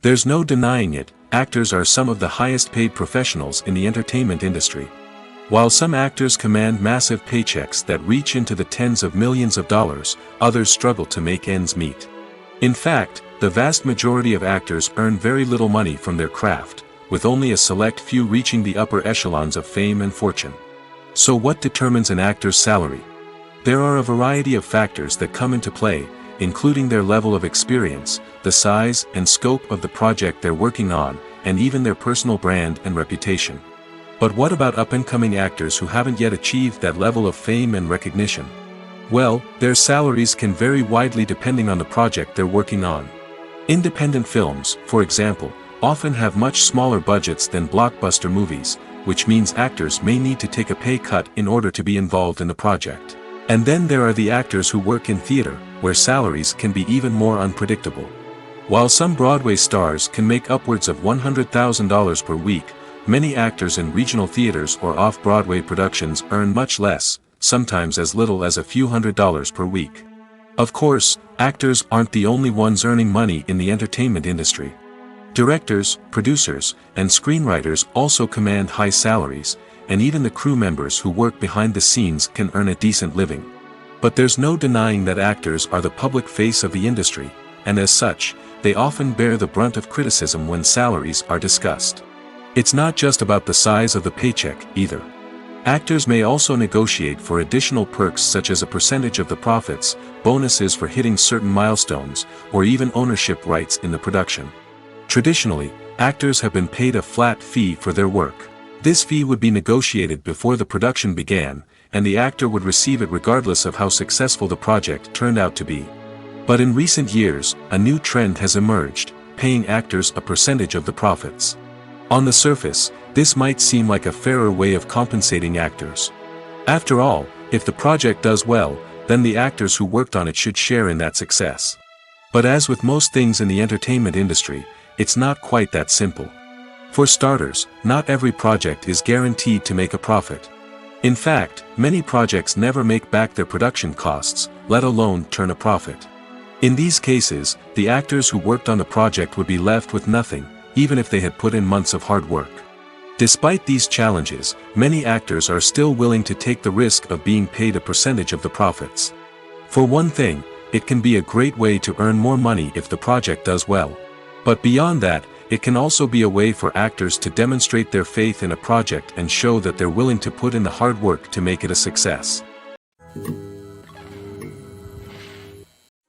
There's no denying it, actors are some of the highest paid professionals in the entertainment industry. While some actors command massive paychecks that reach into the tens of millions of dollars, others struggle to make ends meet. In fact, the vast majority of actors earn very little money from their craft, with only a select few reaching the upper echelons of fame and fortune. So what determines an actor's salary? There are a variety of factors that come into play, including their level of experience, the size and scope of the project they're working on, and even their personal brand and reputation. But what about up-and-coming actors who haven't yet achieved that level of fame and recognition? Well, their salaries can vary widely depending on the project they're working on. Independent films, for example, often have much smaller budgets than blockbuster movies, which means actors may need to take a pay cut in order to be involved in the project. And then there are the actors who work in theater, where salaries can be even more unpredictable. While some Broadway stars can make upwards of $100,000 per week, many actors in regional theaters or off-Broadway productions earn much less, sometimes as little as a few $100s per week. Of course, actors aren't the only ones earning money in the entertainment industry. Directors, producers, and screenwriters also command high salaries, and even the crew members who work behind the scenes can earn a decent living. But there's no denying that actors are the public face of the industry, and as such, they often bear the brunt of criticism when salaries are discussed. It's not just about the size of the paycheck, either. Actors may also negotiate for additional perks such as a percentage of the profits, bonuses for hitting certain milestones, or even ownership rights in the production. Traditionally, actors have been paid a flat fee for their work. This fee would be negotiated before the production began, and the actor would receive it regardless of how successful the project turned out to be. But in recent years, a new trend has emerged, paying actors a percentage of the profits. On the surface, this might seem like a fairer way of compensating actors. After all, if the project does well, then the actors who worked on it should share in that success. But as with most things in the entertainment industry, it's not quite that simple. For starters, not every project is guaranteed to make a profit. In fact, many projects never make back their production costs, let alone turn a profit. In these cases, the actors who worked on the project would be left with nothing, even if they had put in months of hard work. Despite these challenges, many actors are still willing to take the risk of being paid a percentage of the profits. For one thing, it can be a great way to earn more money if the project does well. But beyond that, it can also be a way for actors to demonstrate their faith in a project and show that they're willing to put in the hard work to make it a success.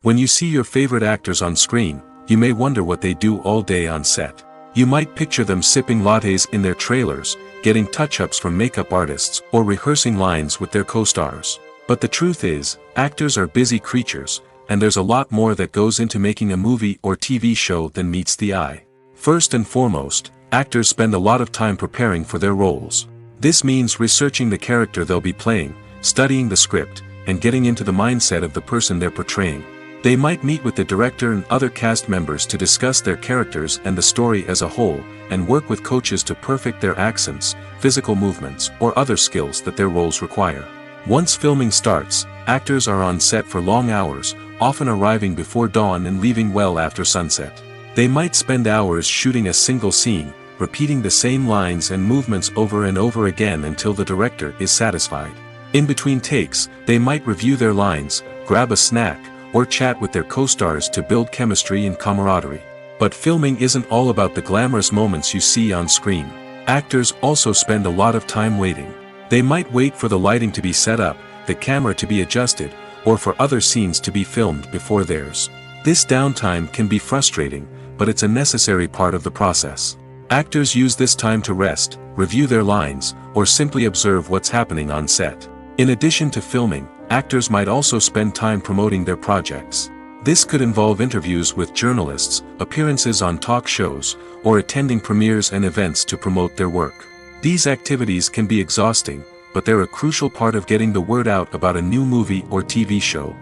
When you see your favorite actors on screen, you may wonder what they do all day on set. You might picture them sipping lattes in their trailers, getting touch-ups from makeup artists, or rehearsing lines with their co-stars. But the truth is, actors are busy creatures, and there's a lot more that goes into making a movie or TV show than meets the eye. First and foremost, actors spend a lot of time preparing for their roles. This means researching the character they'll be playing, studying the script, and getting into the mindset of the person they're portraying. They might meet with the director and other cast members to discuss their characters and the story as a whole, and work with coaches to perfect their accents, physical movements, or other skills that their roles require. Once filming starts, actors are on set for long hours, often arriving before dawn and leaving well after sunset. They might spend hours shooting a single scene, repeating the same lines and movements over and over again until the director is satisfied. In between takes, they might review their lines, grab a snack, or chat with their co-stars to build chemistry and camaraderie. But filming isn't all about the glamorous moments you see on screen. Actors also spend a lot of time waiting. They might wait for the lighting to be set up, the camera to be adjusted, or for other scenes to be filmed before theirs. This downtime can be frustrating, but it's a necessary part of the process. Actors use this time to rest, review their lines, or simply observe what's happening on set. In addition to filming, actors might also spend time promoting their projects. This could involve interviews with journalists, appearances on talk shows, or attending premieres and events to promote their work. These activities can be exhausting, but they're a crucial part of getting the word out about a new movie or TV show.